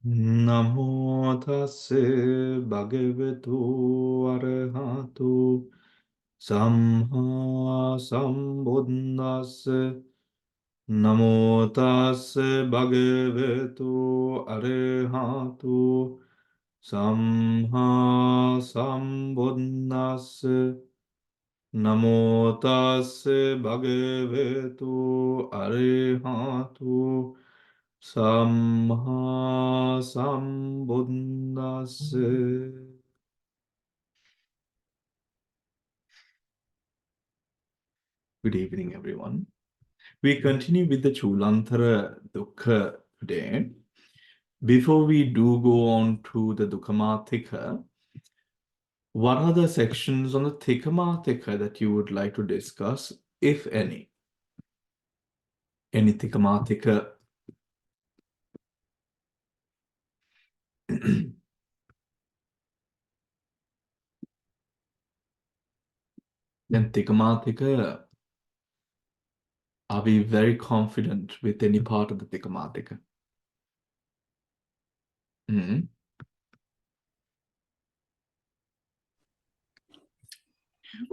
Namo tassa bhagavato arahato samma sambuddhassa. Namo tassa bhagavato arahato samma sambuddhassa. Namo tassa bhagavato arahato Samma Sambuddhassa. Good evening, everyone. We continue with the Cullantara Duka today. Before we do go on to the Dukkamatika, what are the sections on the Tikamatika that you would like to discuss, if any? Any Tikamatika? Then Tikamatika, are we very confident with any part of the Tikamatika?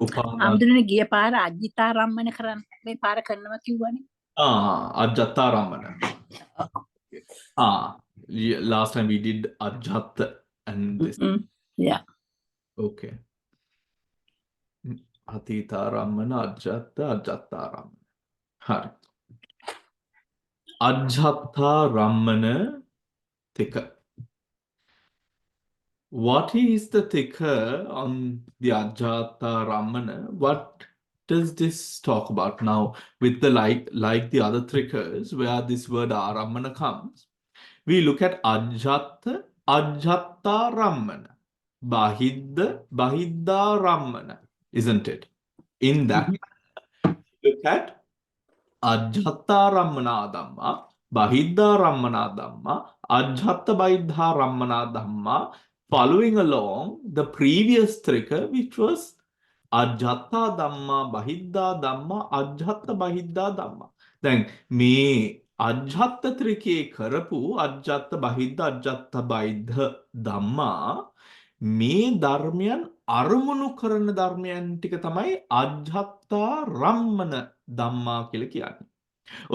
Upana. අමුදුනේ ගිය පාර අජිතාරම්මන කරන්න මේ පාර කරනවා කිව්වනේ. Ajataramana. Last time we did Ajata and this. Yeah. Okay. Atitaramana, Ajataramana. Hari. Ajataramana Tika. What is the Tika on the Ajataramana? What does this talk about now with the like the other triggers where this word Aramana comes? We look at Ajata Rammana. Bahidda Rammana, isn't it? In that, look at Ajata Rammana Dhamma, Bahidda Rammana Dhamma, Ajata Bahidda Rammana Dhamma, following along the previous trigger, which was Ajata Dhamma, Bahidda Dhamma, Ajata Bahidda Dhamma. Then, me අජ්ජත්ත ත්‍රිකයේ කරපු අජ්ජත්ත බහිද්ද අජ්ජත්ත බයිද්ධ ධම්මා මේ ධර්මයන් අරමුණු කරන ධර්මයන් ටික තමයි අජ්ජත්තා රම්මන ධම්මා කියලා කියන්නේ.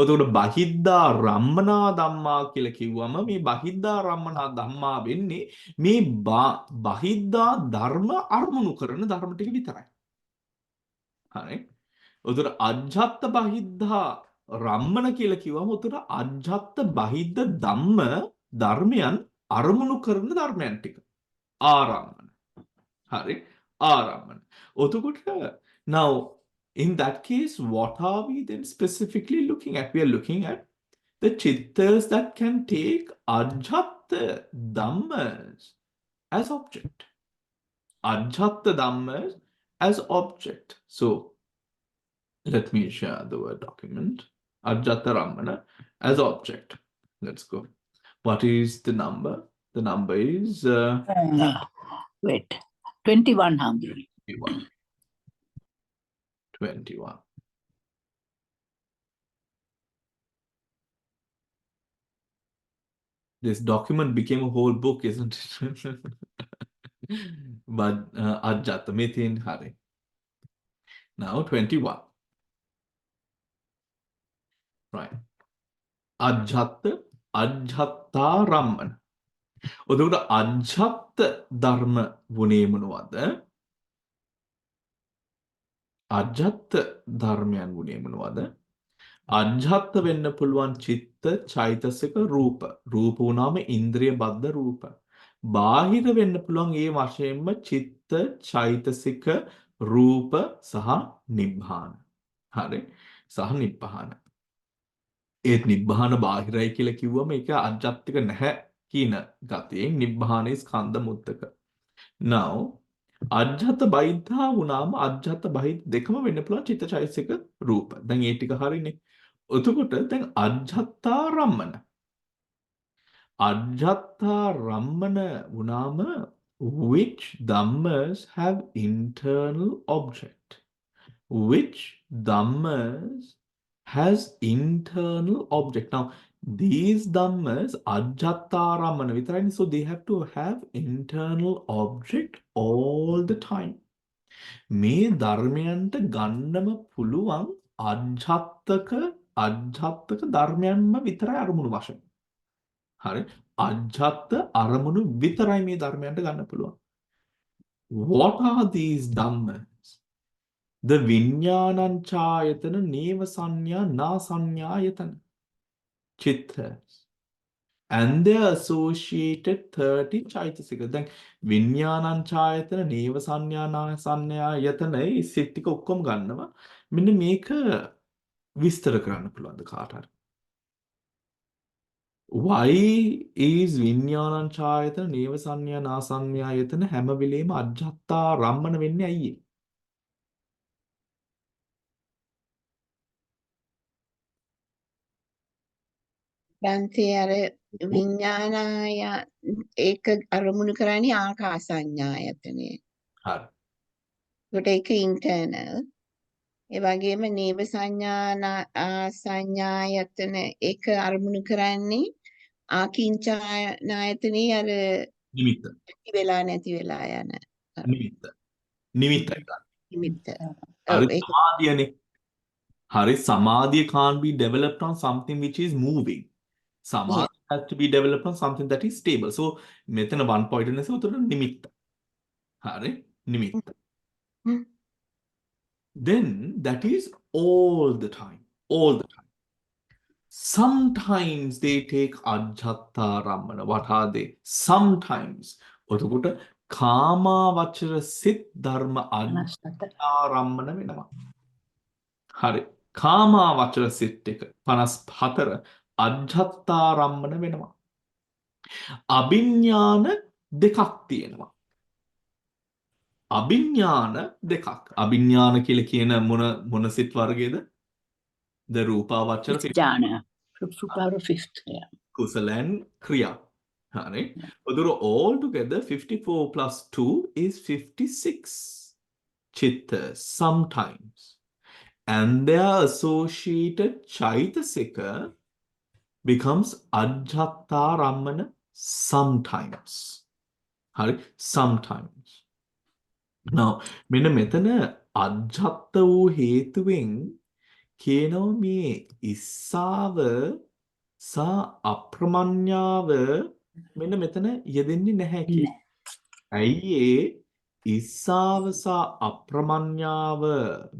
එතකොට බහිද්දා රම්මනා ධම්මා කියලා කිව්වම මේ බහිද්දා රම්මනා ධම්මා වෙන්නේ මේ බහිද්දා ධර්ම අරමුණු කරන ධර්ම ටික විතරයි. හරි. එතකොට අජ්ජත්ත බහිද්දා රම්මන කියලා කිව්වම උතන අජ්ජත්ත බහිද්ද ධම්ම ධර්මයන් අරමුණු කරන ධර්මයන් ටික ආරම්මන. හරි. ආරම්මන. එතකොට now in that case what are we then specifically looking at? We are looking at the chittas that can take ajjatta dhammas as object. Ajjatta dhammas as object. So let me share the word document. Ajjata Rammana as object. Let's go. What is the number? The number is... wait. 2100. 21. This document became a whole book, isn't it? But Ajjata Mithin Hari. Now 21. Right. Ajjata Rammana. එතකොට අජ්ජත් ධර්ම වුණේ මොනවද? අජ්ජත් ධර්මයන් වුණේ මොනවද? අජ්ජත් වෙන්න පුළුවන් චිත්ත චෛතසික රූප. රූප වුණාම ඉන්ද්‍රිය බද්ධ රූප. බාහිර වෙන්න පුළුවන් ඒ වශයෙන්ම චිත්ත චෛතසික රූප සහ නිබ්බාන. හරි. සහ නිබ්බාන. ඒත් නිබ්බාන බාහිරයි කියලා කිව්වම ඒක අජ්ජත්තික නැහැ. කියන ගතියෙන් නිබ්බානේ ස්කන්ධ මුත්තක. Now අජ්ජත බයිද්ධා වුණාම අජ්ජත බහිද්ද දෙකම වෙන්න පුළුවන් චිත්තචෛතසික රූප. දැන් ඒ ටික හරිනේ. එතකොට දැන් අජ්ජත්තා රම්මන. අජ්ජත්තා රම්මන වුණාම which dhammas have internal object? Which dhammas has internal object? Now these dhammas ajjattaramana vitarayni, so they have to have internal object all the time. මේ ධර්මයන්ට ගන්නම පුළුවන් අජ්ජත්තක ධර්මයන්ම විතරයි අරමුණු වශයෙන්. හරි. අජ්ජත්ත අරමුණු විතරයි මේ ධර්මයන්ට ගන්න පුළුවන්. What are these dhammas? The vinyananchayatana neva sanya na sanyayatana. Chittas. And their associated 30 චෛතසික. දැන් විඥානංචායතන නේව සංඥානා සංඥායතන ඒ සෙට් ටික ඔක්කොම ගන්නවා. මෙන්න මේක විස්තර කරන්න පුළුවන්ද කාට හරි? Why is විඥානංචායතන නේව සංඥානා සංඥායතන හැම වෙලේම අජ්ජත්තා රම්මන වෙන්නේ ඇයි? බන්තේ අර විඥානාය ඒක අරමුණු කරන්නේ ආකාසඤ්ඤායතනේ. හරි. ඒකට ඒක ඉන්ටර්නල්. ඒ වගේම නේව සංඥායතන ඒක අරමුණු කරන්නේ ආකින්චායතනේ අර නිමිත්ත. නැති වෙලා යන නිමිත්ත. නිමිත්තයි ගන්න. නිමිත්ත. හරි ඒක සමාධියනේ. හරි සමාධිය can't be developed on something which is moving. Samadhi has to be developed on something that is stable. So මෙතන one point එක නිසා උතන නිමිත්ත. හරි නිමිත්ත. Then that is all the time. All the time. Sometimes they take ajjatta rammana. What are they? Sometimes. එතකොට කාමාවචර සිත් ධර්ම ajjatta rammana වෙනවා. හරි. කාමාවචර සිත් එක 54 අජ්ජත්තාරම්මන වෙනවා. අභිඥාන දෙකක් තියෙනවා. අභිඥාන දෙකක්. අභිඥාන කියලා කියන මොන සිත් වර්ගයේද? The රූපාවචර සිත්. Jhana. Super fifth. Yeah. කුසලයන් ක්‍රියා. හරි. උදුර all together 54 plus 2 is 56 chitta sometimes. And their associated chaitasika becomes ajjatta rammana sometimes. හරි sometimes. Now මෙන්න මෙතන අජ්ජත්ත වූ හේතුවෙන් කියනවා මේ ඉස්සාව සහ අප්‍රමඤ්ඤාව මෙන්න මෙතන යෙදෙන්නේ නැහැ කියලා. ඇයි ඒ ඉස්සාව සහ අප්‍රමඤ්ඤාව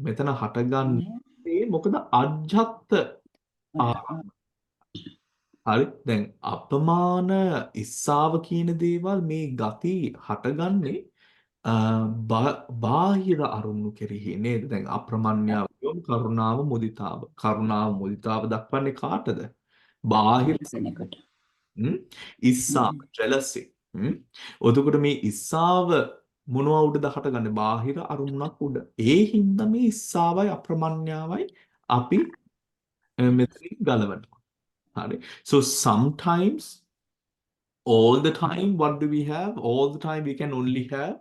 මෙතන හටගන්නේ මොකද අජ්ජත්ත හරි දැන් අපමාන ඉස්සාව කියන දේවල් මේ ගති හටගන්නේ බාහිර අරුණු කෙරෙහි නේද දැන් අප්‍රමඤ්ඤාව කරුණාව මුදිතාව දක්වන්නේ කාටද බාහිර ඉස්සාව jealousy එතකොට මේ ඉස්සාව මොනවා උඩද හටගන්නේ බාහිර අරුණක් උඩ ඒ හින්දා මේ ඉස්සාවයි අප්‍රමඤ්ඤාවයි අපි මෙතනින් ගලවනවා හරි so sometimes all the time what do we have all the time we can only have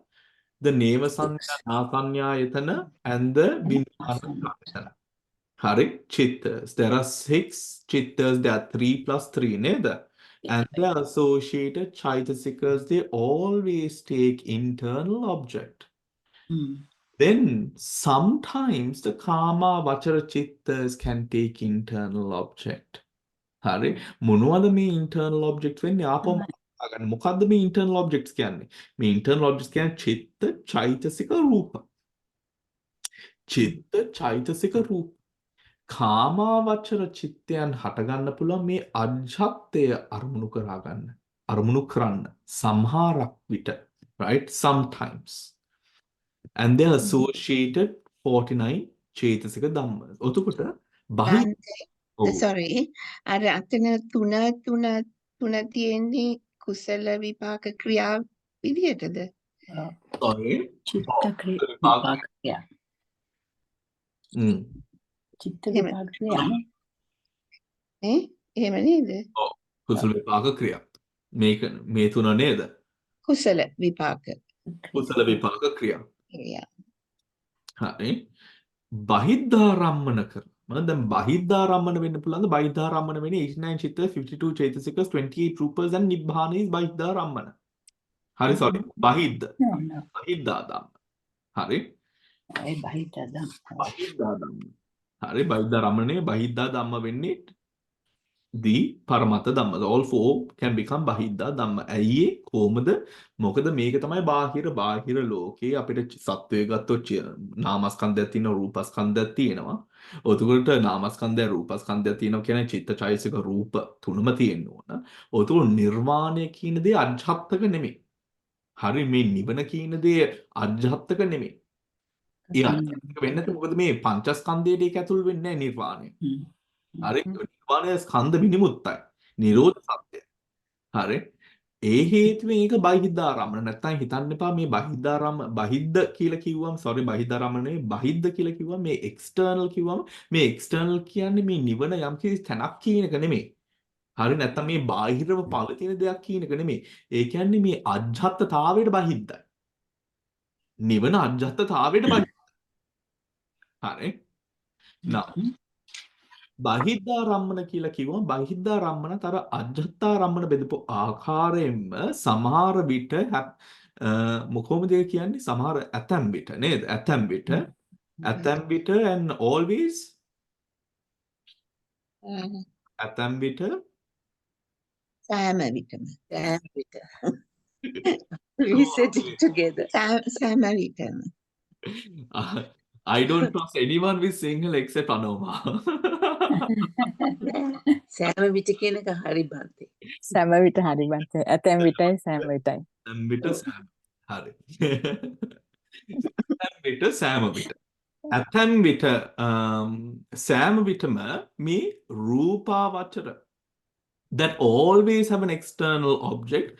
the neva sanya nasanyayatana and the vinyana hari chittas there are 6 chittas there are 3 plus 3 neda and the associated chaitasikas they always take internal object then sometimes the kama vachara chittas can take internal object හරි මොනවද මේ internal object වෙන්නේ ආපහු ගන්න මොකද්ද මේ internal objects කියන්නේ මේ internal objects කියන්නේ චිත්ත චෛතසික රූප චිත්ත චෛතසික රූප කාමාවචර චිත්තයන් හට ගන්න පුළුවන් මේ අජ්ජත්ය අරමුණු කරන්න සමහරක් විට right sometimes and they are associated 49 චේතසික ධම්ම එතකොට බහි sorry අර අතන තුන තියෙන්නේ කුසල විපාක ක්‍රියා විදියටද sorry චිත්ත විපාක ක්‍රියා චිත්ත විපාක ක්‍රියා එහෙම නේද කුසල විපාක ක්‍රියා මේක මේ තුන නේද කුසල විපාක ක්‍රියා හරි බහිද්ධාරම්මන කර දැන් බහිද්ධාරම්මන වෙන්න පුළුවන්ද? බහිද්ධාරම්මන වෙන්නේ 89 චිත්ත 52 චෛතසික 28 රූපස් and නිබ්බාන is බහිද්ධාරම්මන. හරි sorry. බහිද්ධ. No. බහිද්ධා ධම්ම. හරි. ඒ බහිට දම්. බහිද්ධා ධම්ම. හරි බහිද්ධාරම්මනේ බහිද්ධා ධම්ම වෙන්නේ the පරමත ධම්ම. All four can become බහිද්ධා ධම්ම. ඇයි ඒ? කොහොමද? මොකද මේක තමයි බාහිර ලෝකේ අපිට සත්වය ගත්තොත් නාමස්කන්ධයක් තියෙනවා රූපස්කන්ධයක් තියෙනවා. ඔතකොට නාමස්කන්ධය රූපස්කන්ධයක් තියෙනවා කියන්නේ චිත්තචෛතසික රූප තුනම තියෙන්න ඕන. ඔතකොට නිර්වාණය කියන දේ අජ්ජත්තක නෙමෙයි. හරි මේ නිවන කියන දේ අජ්ජත්තක නෙමෙයි. ඒ අජ්ජත්තක වෙන්නේ නැත්නම් මොකද මේ පංචස්කන්ධයට ඒක ඇතුල් වෙන්නේ නැහැ නිර්වාණය. හරි නිර්වාණය ස්කන්ධ විනිමුත්තයි. නිරෝධ සත්‍යයි. හරි ඒ හේතුවෙන් ඒක බහිද්ධාරම්මන නැත්තම් හිතන්න එපා මේ බහිද්ධ කියලා කිව්වම sorry බහිද්ධාරම්මන නෙවෙයි බහිද්ධ කියලා කිව්වම මේ එක්ස්ටර්නල් කිව්වම මේ එක්ස්ටර්නල් කියන්නේ මේ නිවන යම් කිසි තැනක් කියන එක නෙමෙයි. හරි නැත්තම් මේ බාහිරව පවතින දෙයක් කියන එක නෙමෙයි. ඒ කියන්නේ මේ අජ්ජත්තතාවයට බහිද්දයි. නිවන අජ්ජත්තතාවයට බහිද්දයි. හරි. now බහිද්ධාරම්මන කියලා කිව්වම බහිද්ධාරම්මනත් අර අජ්ජත්තාරම්මන බෙදපු ආකාරයෙන්ම සමහර විට කොහොමද ඒ කියන්නේ සමහර ඇතැම් විට නේද ඇතැම් විට and always ඇතැම් විට සෑම විටම. Damn it. We said it together. සෑම විටම. I don't trust anyone with Sinhala except Anoma. සෑම විට කියන එක හරි බන්තේ. සෑම විට හරි බන්ත. ඇතැම් විටයි සෑම විටයි. ඇතැම් විට සෑම. හරි. ඇතැම් විට සෑම විට. ඇතැම් විට සෑම විටම මේ රූපාවචර that always have an external object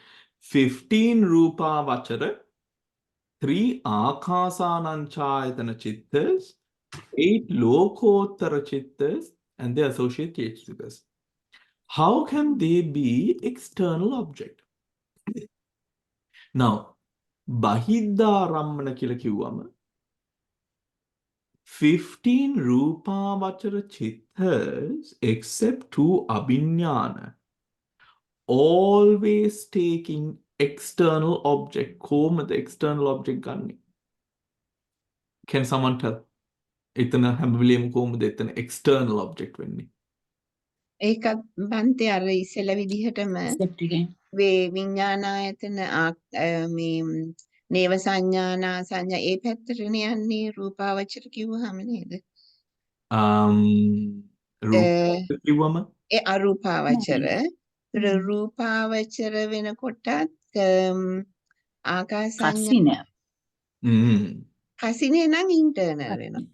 15 රූපාවචර 3 ආකාසානංචායතන චිත්තස් 8 ලෝකෝත්තර චිත්තස් and their associated චිත්තස්. How can they be external object? Now බහිද්ධාරම්මන කියලා කිව්වම 15 රූපාවචර චිත්තස් except 2 අභිඥාන always taking external object. කොහොමද external object ගන්නෙ? Can someone tell? එතන හැම වෙලේම කොහොමද එතන external object වෙන්නේ? ඒකත් බන්තේ අර ඉස්සෙල්ලා විදිහටම වේ විඥානායතන මේ නේව සංඥානා සංඥා ඒ පැත්තටනේ යන්නේ රූපාවචර කිව්වහම නේද? රූප කිව්වම ඒ අරූපාවචර රූපාවචර වෙනකොටත් ආකාස සංඥා කසිනේ නම් ඉන්ටර්නල් වෙනවා.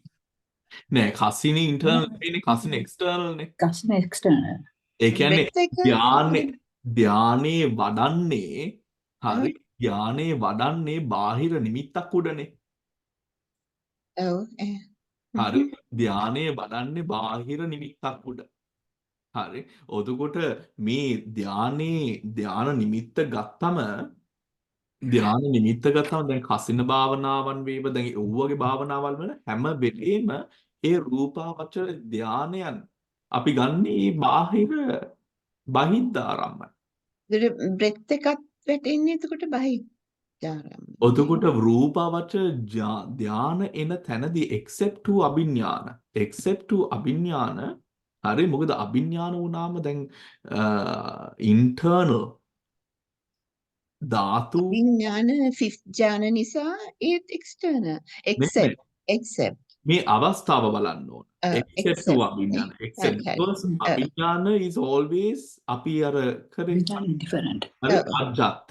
නෑ කසිනේ ඉන්ටර්නල් නෙවෙයි කසිනේ එක්ස්ටර්නල් නේ. කස්න එක්ස්ටර්නල්. ඒ කියන්නේ ධානයේ වඩන්නේ හරි ධානයේ වඩන්නේ බාහිර නිමිත්තක් උඩනේ. ඔව්. හරි ධානයේ වඩන්නේ බාහිර නිමිත්තක් උඩ. හරි. එතකොට මේ ධාන නිමිත්ත ගත්තම දැන් කසින භාවනාවන් වේව දැන් ඒ වගේ භාවනාවල් වල හැම වෙලේම ඒ රූපාවචර ධානයන් අපි ගන්නේ මේ බාහිර බහිද්ධාරම්මන. බ්‍රෙත් එකත් වැටෙන්නේ එතකොට බහිද්ධාරම්මන. එතකොට රූපාවචර ධාන එන තැනදී except to අභිඥාන හරි මොකද අභිඥාන වුණාම දැන් internal ධාතු විඥාන ෆිෆ්ත් ඥාන නිසා ඒත් එක්ස්ටර්නල් except මේ අවස්ථාව බලන්න ඕන. except to අභිඥාන except because අභිඥාන is always අපි අර කරේ different. හරි අජ්ජත්.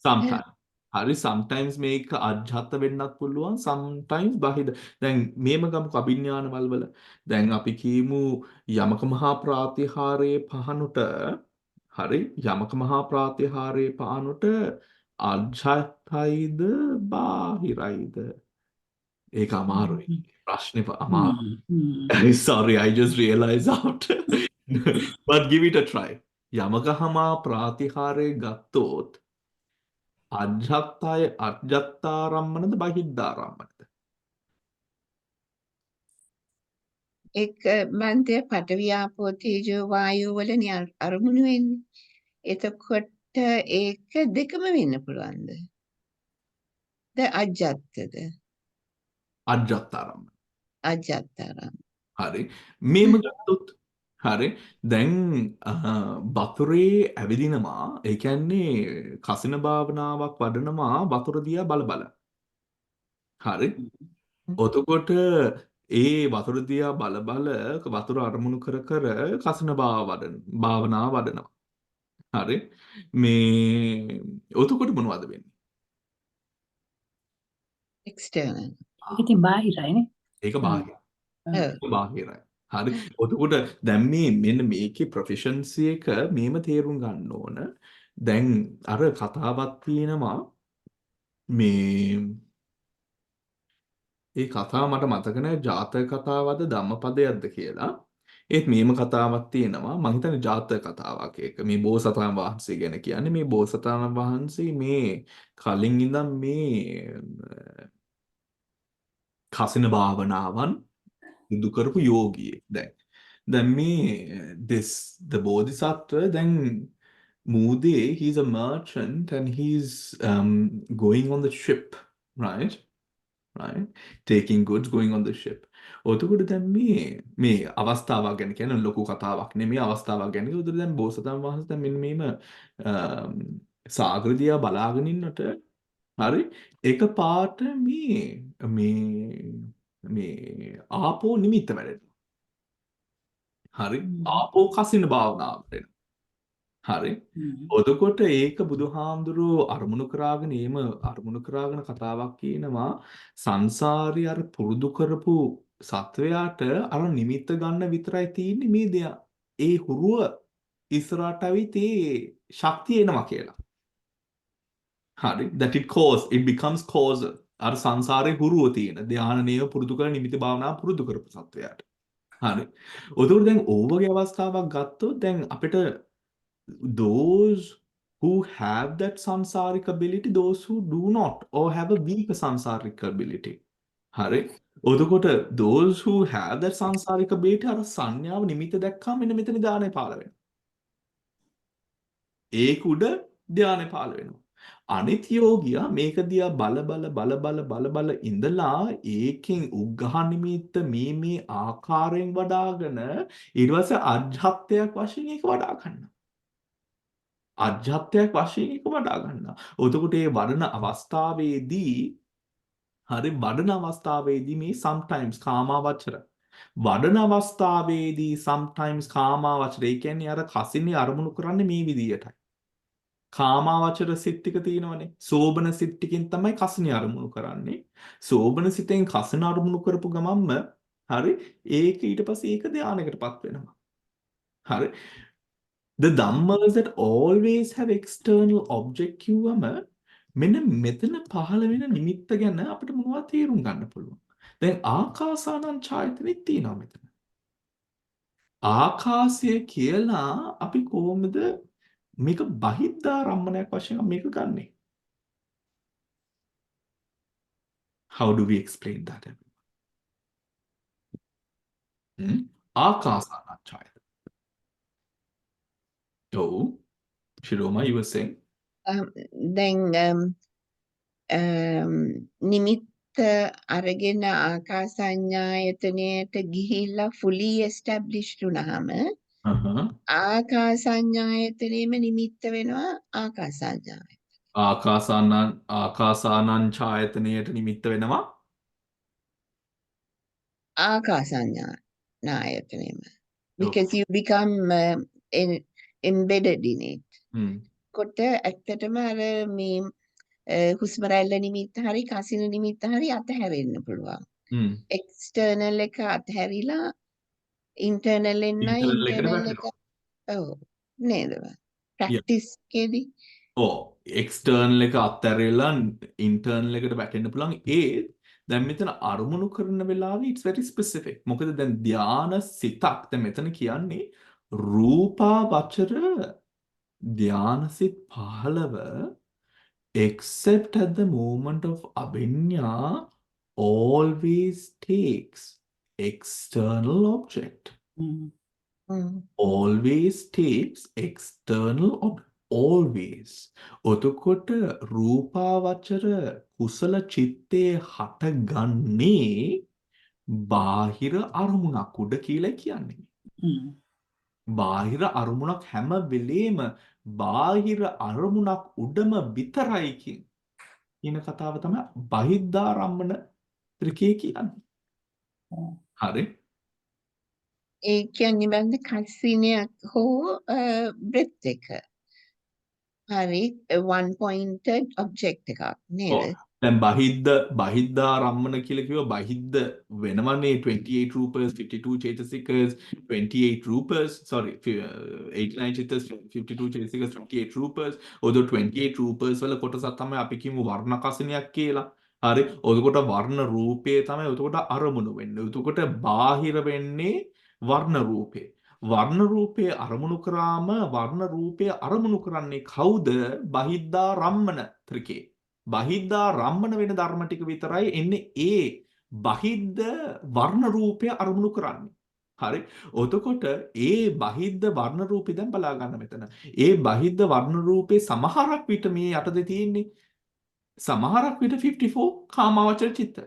sometimes හරි sometimes මේක අජ්ජත් වෙන්නත් පුළුවන් sometimes බාහිර. දැන් මේම ගමුක අභිඥානවල වල දැන් අපි කියමු යමක මහා ප්‍රාතිහාරයේ පහනුට හරි යමක මහා ප්‍රාතිහාරයේ පහනුට අජ්ජත්යිද බාහිරයිද ඒක අමාරුයි ප්‍රශ්නේ අමාරුයි. Sorry I just realized after but give it a try. යමක මහා ප්‍රාතිහාරයේ ගත්තොත් අජ්ජත්තාරම්මනද බහිද්ධාරම්මනද? ඒක මන්තය පඨවි ආපෝ තේජෝ වායෝ වලනේ අරමුණු වෙන්නේ. එතකොට ඒක දෙකම වෙන්න පුළුවන්ද? අජත්තද? අජ්ජත්තාරම්මන. අජත්තරම්. හරි. මේම ගත්තොත් හරි. දැන් වතුරේ ඇවිදිනවා. ඒ කියන්නේ කසින භාවනාවක් වඩනවා වතුර දිහා බල බල. හරි. එතකොට ඒ වතුර දිහා බල බල වතුර අරමුණු කර කර කසින භාවනාව වඩනවා. හරි. මේ එතකොට මොනවද වෙන්නේ? එක්ස්ටර්නල්. ඒක ඉතින් බාහිරයිනේ. ඒක බාහිර. ඔව්. බාහිරයි. හරි. එතකොට දැන් මෙන්න මේකේ ප්‍රොෆිෂන්සි එක මේම තේරුම් ගන්න ඕන. දැන් අර කතාවක් තියෙනවා මේ ඒ කතාව මට මතක නැහැ ජාතක කතාවද ධම්මපදයක්ද කියලා. ඒත් මේම කතාවක් තියෙනවා. මම හිතන්නේ ජාතක කතාවක් ඒක. මේ බෝසතාණන් වහන්සේ ගැන කියන්නේ මේ බෝසතාණන් වහන්සේ මේ කලින් ඉඳන් මේ කසින භාවනාවන් සිදු කරපු යෝගියෙක් දැන් මේ the bodhisattva දැන් මූදේ he's a merchant and he's going on the ship right taking goods going on the ship ඔතකොට දැන් මේ අවස්ථාවක් ගැන කියන ලොකු කතාවක් නෙමෙයි අවස්ථාවක් ගැන උදේ දැන් බෝසතාණන් වහන්සේ දැන් මෙන්න මේම සාගර දිහා බලාගෙන ඉන්නට හරි එක පාට මේ ආපෝ නිමිත්ත වැඩෙනවා. හරි. ආපෝ කසින භාවනාවට එනවා. හරි. එතකොට ඒක බුදුහාමුදුරුවෝ අරමුණු කරාගෙන කතාවක් කියනවා සංසාරي අර පුරුදු කරපු සත්වයාට අර නිමිත්ත ගන්න විතරයි තියෙන්නේ මේ දෙය. ඒ හුරුව ඉස්සරහට ඇවිත් ඒ ශක්තිය එනවා කියලා. හරි. that it becomes causal. අර සංසාරේ හුරුව තියෙන ධානනීය පුරුදු කරන නිමිති භාවනා පුරුදු කරපු සත්වයාට. හරි. උදේට දැන් ඕවගේ අවස්ථාවක් ගත්තොත් දැන් අපිට those who have that samsaric ability, those who do not or have a weak samsaric ability. හරි. එතකොට those who have that samsaric ability අර සංඥාව නිමිත දැක්කම මෙන්න මෙතන ධානය පාල වෙනවා. ඒක උඩ ධානය පාල වෙනවා. අනිත් යෝගියා මේක දිහා බල ඉඳලා ඒකෙන් උග්ඝහ නිමිත්ත මේ ආකාරයෙන් වඩාගෙන ඊට පස්සේ අජ්ජත්‍යයක් වශයෙන් ඒක වඩා ගන්නවා. අජ්ජත්‍යයක් වශයෙන් ඒක වඩා ගන්නවා. එතකොට ඒ වඩන අවස්ථාවේදී මේ sometimes කාමාවචර වඩන අවස්ථාවේදී sometimes කාමාවචර ඒ කියන්නේ අර කසිනේ අරමුණු කරන්නේ මේ විදියටයි. කාමාවචර සිත් ටික තියෙනවනේ. සෝබන සිත් ටිකෙන් තමයි කසිනේ අරමුණු කරන්නේ. සෝබන සිතෙන් කසින අරමුණු කරපු ගමන්ම හරි ඒක ඊට පස්සේ ඒක ධානයකටපත් වෙනවා. හරි. The dhammas that always have external object කිව්වම මෙන්න මෙතන පහළ වෙන නිමිත්ත ගැන අපිට මොනවද තේරුම් ගන්න පුළුවන්. දැන් ආකාසානං ඡායතනෙත් තියෙනවා මෙතන. ආකාශය කියලා අපි කොහොමද මේක බහිද්ධාරම්මණයක් වශයෙන් මේක ගන්නෙ? How do we explain that? ආකාසානං Oh, Shiroma, you were saying? දැන් නිමිත්ත අරගෙන ආකාසඤ්ඤායතනයට ගිහිල්ලා fully established වුණාම Uh-huh. ආකාසඤ්ඤායතනෙම නිමිත්ත වෙනවා ආකාසඤ්ඤාය. ආකාසානං ඡායතනයට නිමිත්ත වෙනවා. ආකාසඤ්ඤායතනෙම. Because you become embedded in it. කොට ඇත්තටම අර මේ හුස්ම රැල්ල නිමිත්ත හරි කසින නිමිත්ත හරි අතහැරෙන්න පුළුවන්. එක්ස්ටර්නල් එක අතහැරිලා ඉන්ටර්නල් එන්නයි ඉන්ටර්නල් එක ඔව් නේද? ප්‍රැක්ටිස් එකේදී එක්ස්ටර්නල් එක අත්හැරලා ඉන්ටර්නල් එකට වැටෙන්න පුළුවන්. දැන් මෙතන අරමුණු කරන වෙලාවේ it's very specific. මොකද දැන් ධාන සිතක් දැන් මෙතන කියන්නේ රූපාවචර ධානසිත 15 except at the moment of abhinya always takes external object. Mm. Always takes external object. Always. ඔතකොට රූපාවචර කුසල චිත්තේ හටගන්නේ බාහිර අරමුණක් උඩ කියලා කියන්නේ. Mm. බාහිර අරමුණක් හැම වෙලේම බාහිර අරමුණක් උඩම විතරයි කියන කතාව තමයි බහිද්ධාරම්මන ත්‍රිකේ කියන්නේ. හරි. ඒ කියන්නේ බන්ද කසිනයක් හෝ බ්‍රෙත් එක. හරි one pointed object එකක් නේද? දැන් බහිද්ධාරම්මන කියලා කිව්ව බහිද්ධ වෙනවනේ 28 රූපස් 52 චේතසිකස් 28 රූපස් sorry 89 චේතස් 52 චේතසිකස් 28 රූපස් ඔද 28 රූපස් වල කොටසක් තමයි අපි කියමු වර්ණ කසිනියක් කියලා. හරි. ඔතකොට වර්ණ රූපේ තමයි ඔතකොට අරමුණු වෙන්නේ. ඔතකොට බාහිර වෙන්නේ වර්ණ රූපේ. වර්ණ රූපේ අරමුණු කරාම වර්ණ රූපේ අරමුණු කරන්නේ කවුද? බහිද්ධාරම්මන ත්‍රිකේ. බහිද්ධා රම්මන වෙන ධර්ම ටික විතරයි එන්නේ ඒ බහිද්ධ වර්ණ රූපය අරමුණු කරන්නේ. හරි. එතකොට ඒ බහිද්ධ වර්ණ රූපේ දැන් බලා ගන්න මෙතන. ඒ බහිද්ධ වර්ණ රූපේ සමහරක් විට මේ යටතේ තියෙන්නේ. සමහරක් විට 54 කාමාවචර චිත්ත.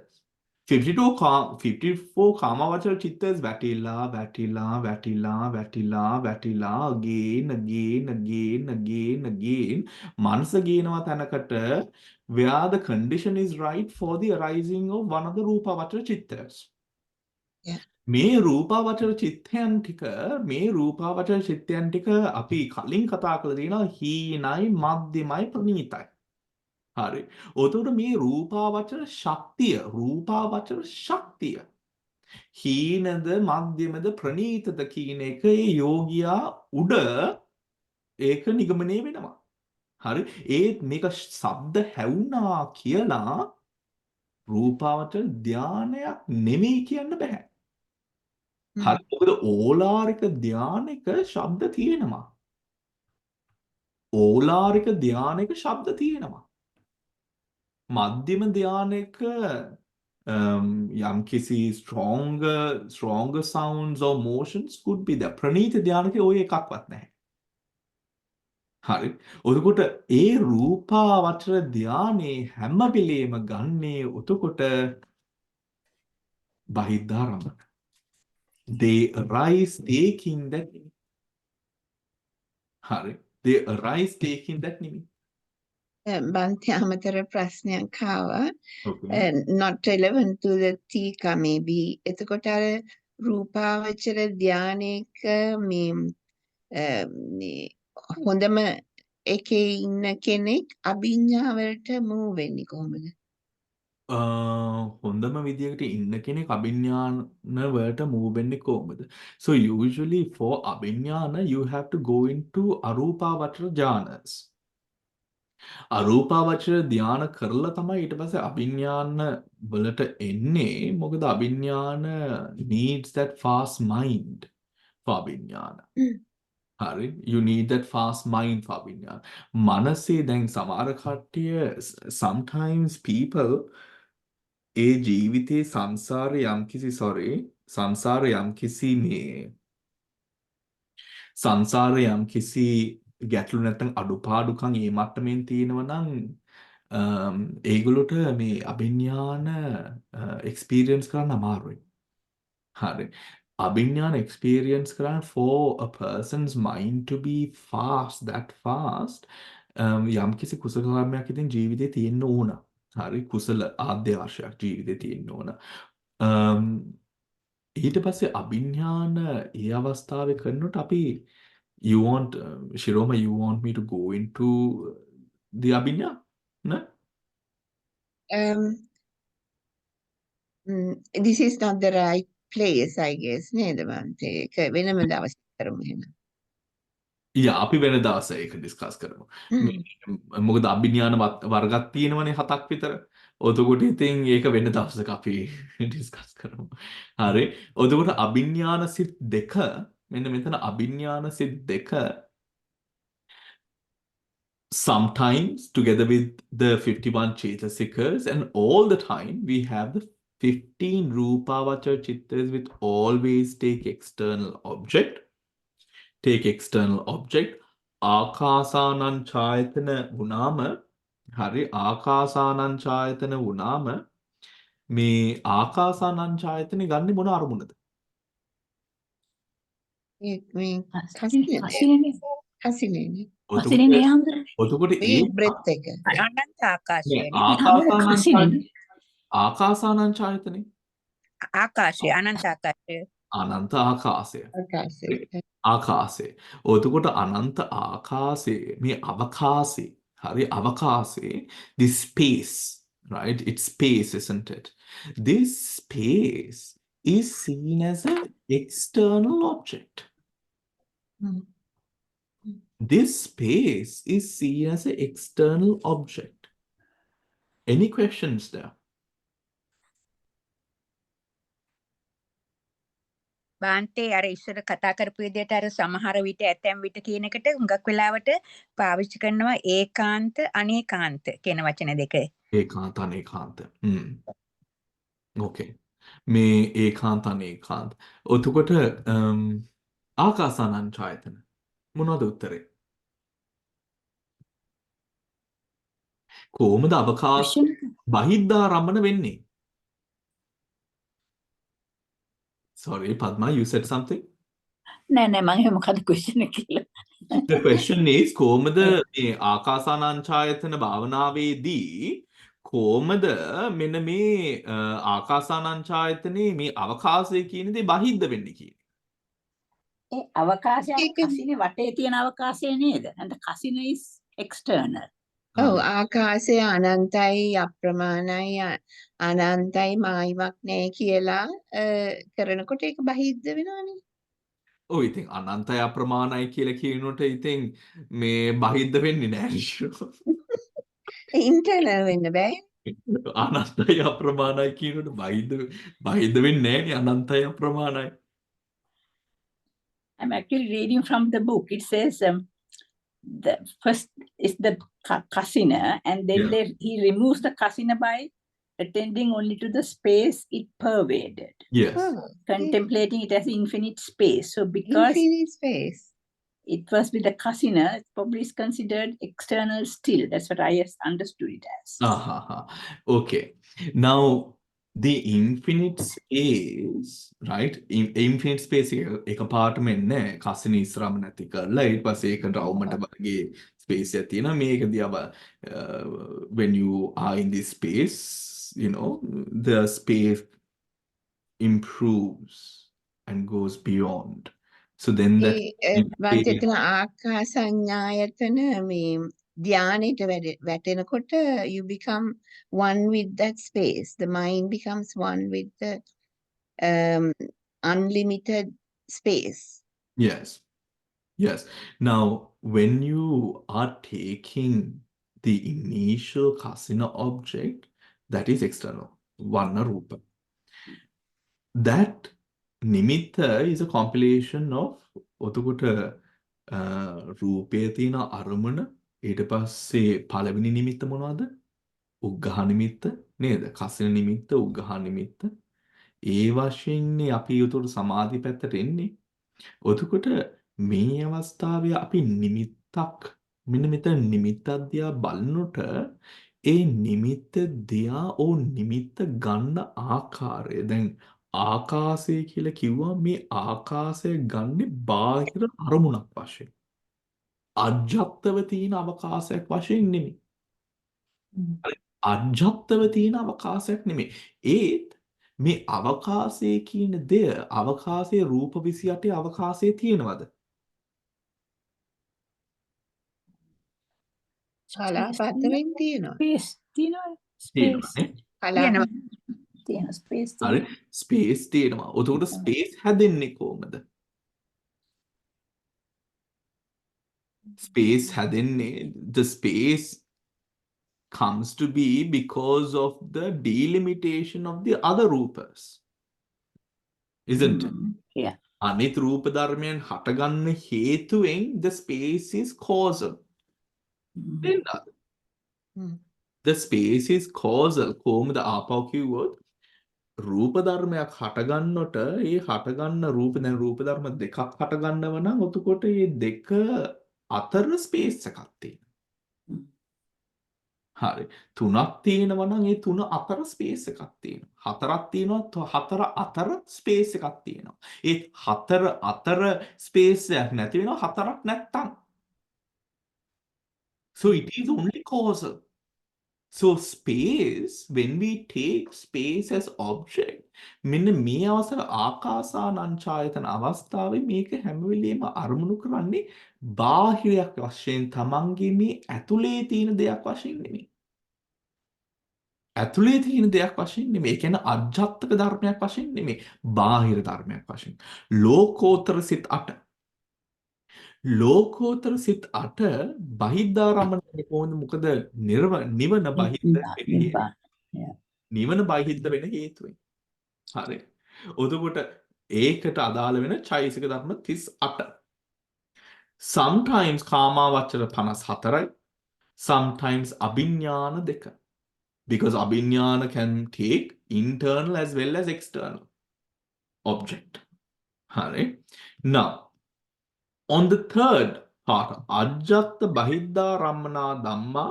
54 කාමාවචර චිත්තස් වැටිලා again මනස ගේනවා තැනකට where the condition is right for the arising of one of the රූපාවචර චිත්තස්. Yeah. මේ රූපාවචර චිත්තයන් ටික අපි කලින් කතා කරලා තියෙනවා හීනයි මධ්‍යමයි ප්‍රණීතයි. හරි. එතකොට මේ රූපාවචර ශක්තිය හීනද මධ්‍යමද ප්‍රණීතද කියන එක ඒ යෝගියා උඩ ඒක නිගමනය වෙනවා. හරි. ඒත් මේක ශබ්ද හැවුනා කියලා රූපාවචර ධානයක් නෙමෙයි කියන්න බෑ. හරි. මොකද ඕලාරික ධානයක ශබ්ද තියෙනවා. ඕලාරික ධානයක ශබ්ද තියෙනවා. මධ්‍යම ධානයක යම්කිසි stronger sounds or motions could be there. ප්‍රණීත ධානයක ඔය එකක්වත් නැහැ. හරි. එතකොට ඒ රූපාවචර ධානයේ හැම වෙලේම ගන්නේ එතකොට බහිද්ධාරම්මන. They arise taking that. හරි. They arise taking that නෙමෙයි. බන්ති අමතර ප්‍රශ්නයක් ආවා. Okay. Not relevant to the tika maybe. එතකොට අර රූපාවචර ධානයක මේ හොඳම එකේ ඉන්න කෙනෙක් අභිඥාවලට move වෙන්නේ කොහොමද? හොඳම විදියකට ඉන්න කෙනෙක් අභිඥාන වලට move වෙන්නේ කොහොමද? So usually for අභිඥාන you have to go into අරූපාවචර jhanas. අරූපාවචර ධාන කරලා තමයි ඊට පස්සේ අභිඥාන වලට එන්නේ. මොකද අභිඥාන needs that fast mind for අභිඥාන. හරි. You need that fast mind for අභිඥාන. මනසේ දැන් සමහර කට්ටිය sometimes people ඒ ජීවිතේ සංසාරේ යම්කිසි ගැටලු නැත්නම් අඩුපාඩුකම් ඒ මට්ටමින් තියෙනවා නම් ඒගොල්ලොට මේ අභිඥාන එක්ස්පීරියන්ස් කරන්න අමාරුයි. හරි. අභිඥාන එක්ස්පීරියන්ස් කරන්න for a person's mind to be that fast යම්කිසි කුසල කර්මයක් ඉතින් ජීවිතේ තියෙන්න ඕන. හරි. කුසල ආද්‍යවශ්‍යයක් ජීවිතේ තියෙන්න ඕන. ඊට පස්සේ අභිඥාන ඒ අවස්ථාවේ කරනකොට අපි you want Shiroma, you want me to go into the abhinya? No? This is not the right place I guess නේද බන්ති? ඒක වෙනම දවසක් කරමු එහෙනම්. අපි වෙන දවසේ ඒක ඩිස්කස් කරමු. මොකද අභිඥාන වර්ගක් තියෙනවනේ 7ක් විතර. එතකොට ඉතින් ඒක වෙන දවසක අපි ඩිස්කස් කරමු. හරි. එතකොට අභිඥාන සිත් දෙක මෙන්න මෙතන අභිඥාන සිත් දෙක sometimes together with the 51 Chaitasikas and all the time we have the 15 Rupavacha Chittas with always take external object. Take external object. Akasanan Chayatana Unama. Hari Akasanan Chayatana Unama. Me Akasanan Chayatani Gandhi Mona Armunada. මේ කසිනේ කසිනේනේ. කසිනේ හම්ද ඔතකොට මේ breath එක. අනන්ත ආකාශයනේ. කසිනේ ආකාසානං ඡායතනෙ ආකාශය අනන්ත ආකාශය. අනන්ත ආකාශය ආකාශය. ආකාශය එතකොට අනන්ත ආකාශයේ මේ අවකාශය හරි අවකාශයේ this space right it's space isn't it this space is seen as an external object this space is seen as an external object any questions there බාන්තේ අර ඉස්සර කතා කරපු විදිහට අර සමහර විට ඇතැම් විට කියන එකට හුඟක් වෙලාවට පාවිච්චි කරනවා ඒකාන්ත අනේකාන්ත කියන වචන දෙක. ඒකාන්ත අනේකාන්ත ඕකේ මේ ඒකාන්ත අනේකාන්ත එතකොට ආකාසානං ඡායතන මොනවද උත්තරේ කොහොමද අවකාශ බහිද්ධාරම්මන වෙන්නේ sorry Padma you said something නෑ නෑ මම මොකද ක්වෙස්චන් එක කියලා the question is කොහොමද මේ ආකාසානං ඡායතන භාවනාවේදී කොහොමද මෙන්න මේ ආකාසානං ඡායතනේ මේ අවකාශය කියන දේ බහිද්ධ වෙන්නේ කියන්නේ ඒ අවකාශය කසිනේ වටේ තියෙන අවකාශය නේද and the casino is external ඔව් ආකාශය අනන්තයි අප්‍රමාණයි අනන්තයි මායිමක් නෑ කියලා කරනකොට ඒක බහිද්ද වෙනවනේ. ඔව් ඉතින් අනන්තය අප්‍රමාණයි කියලා කියනකොට ඉතින් මේ බහිද්ද වෙන්නේ නැහැ ඉන්ටර්නල් වෙන්න බෑ. අනන්තය අප්‍රමාණයි කියනකොට බහිද්ද වෙන්නේ නැහැ නේ අනන්තය අප්‍රමාණයි I'm actually reading from the book. It says the first is the casino, and then he removes the casino by attending only to the space it pervaded, yes contemplating it as infinite space. So because infinite space. it was with the casino, it probably is considered external still. That's what I understood it as. okay now the infinite space right infinite space එකපාරටම එන්නේ කසින ඉස්සරහම නැති කරලා ඊට පස්සේ ඒක රවුමට වගේ space එකක් තියෙනවා මේක දිහා when you are in this space you know the space improves and goes beyond so then that වන්තේතන ආකාසඤ්ඤායතන මේ ධානයට වැටෙනකොට you become one with that space. The mind becomes one with the unlimited space. Yes. Now, when you are taking the initial kasina object, that is external, Varna Rupa. That nimitta is a compilation of otukota රූපයේ තියෙන අරමුණ ඊට පස්සේ පළවෙනි නිමිත්ත මොනවද? උග්ඝහ නිමිත්ත නේද? කසින නිමිත්ත, උග්ඝහ නිමිත්ත. ඒ වශයෙන්නේ අපි උතුරු සමාධි පැත්තට එන්නේ. එතකොට මේ අවස්ථාවේ අපි නිමිත්තක් මෙන්න මෙතන නිමිත්තක් දිහා බලනකොට ඒ නිමිත්ත දිහා නිමිත්ත ගන්න ආකාරය දැන් ආකාශය කියලා කිව්වා මේ ආකාශය ගන්නේ බාහිර අරමුණක් වශයෙන් අජත්තව තියෙන අවකාශයක් වශයෙන් නෙමෙයි අජත්තව තියෙන අවකාශයක් නෙමෙයි ඒත් මේ අවකාශයේ කියන දෙය අවකාශයේ රූප 28 අවකාශයේ තියෙනවද කලාපතරෙන් තියෙනවා. Space තියෙනවා තියෙනවානේ තියෙන space හරි ස්පේස් තියෙනවා. එතකොට ස්පේස් හැදෙන්නේ කොහොමද? ස්පේස් හැදෙන්නේ the space comes to be because of the delimitation of the other rupas. Isn't it? Yeah. අනිත් රූප ධර්මයන් හටගන්න හේතුවෙන් the space is causal. The space is causal. කොහොමද ආපහු කිව්වොත් රූප ධර්මයක් හටගන්නකොට ඒ හටගන්න රූප දැන් රූප ධර්ම දෙකක් හටගන්නව නම් එතකොට මේ දෙක අතර ස්පේස් එකක් තියෙනවා. හරි. තුනක් තියෙනවා නම් ඒ තුන අතර ස්පේස් එකක් තියෙනවා. හතරක් තියෙනවා හතර අතර ස්පේස් එකක් තියෙනවා. ඒ හතර අතර ස්පේස් එකක් නැති වෙනවා හතරක් නැත්තම්. So it is only causal. So space, when we take space as object, මෙන්න මේ අවසර ආකාසානංචායතන අවස්ථාවේ මේක හැම වෙලෙම අරමුණු කරන්නේ බාහිරයක් වශයෙන් තමන්ගේ මේ ඇතුලේ තියෙන දෙයක් වශයෙන් නෙමෙයි. ඇතුලේ තියෙන දෙයක් වශයෙන් නෙමෙයි. ඒ කියන්නේ අජ්ජත්තික ධර්මයක් වශයෙන් නෙමෙයි. බාහිර ධර්මයක් වශයෙන්. ලෝකෝත්තර සිත් 8. ලෝකෝත්තර සිත් 8 බහිද්ධාරම්මණය කොහොමද? මොකද නිවන බහිද්ධ වෙන්නේ. නිවන බහිද්ධ වෙන හේතුවෙන්. හරි. එතකොට ඒකට අදාළ වෙන චෛසික ධර්ම 38. sometimes කාමාවචර 54යි. sometimes අභිඥාන 2. Because abhinyana can take internal as well as external object. Alright. Now, on the third part, ajjatta bahidda rammana dhamma,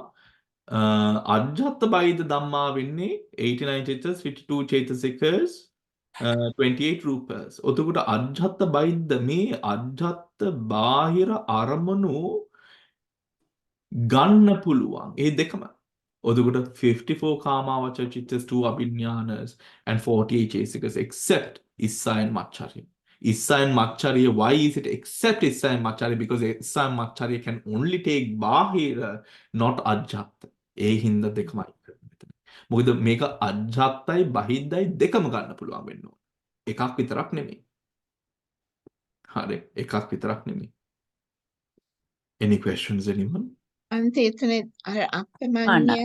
ajjatta bahidda dhamma vinne 89 chaitas, 52 chaitasikas, 28 rupas. Otakuta ajjatta bahidda me ajjatta bahira aramanu ganna puluwan. ඒ දෙකම. Oduguta 54 Kamavacha Chittas, 2 Abhinyanas, and 48 Chesikas, except Issa and Macharya. Issa and Macharya, why is it except Issa and Macharya? Because Issa and Macharya can only take Bahira, not Ajjatta. ඒ හින්දා දෙකමයි. මොකද මේක අජ්ජත්තයි බහිද්දයි දෙකම ගන්න පුළුවන් වෙන්න ඕන. එකක් විතරක් නෙමෙයි. හරි. එකක් විතරක් නෙමෙයි. Any questions, anyone? අන්ත එතන අර අපමණ්‍ය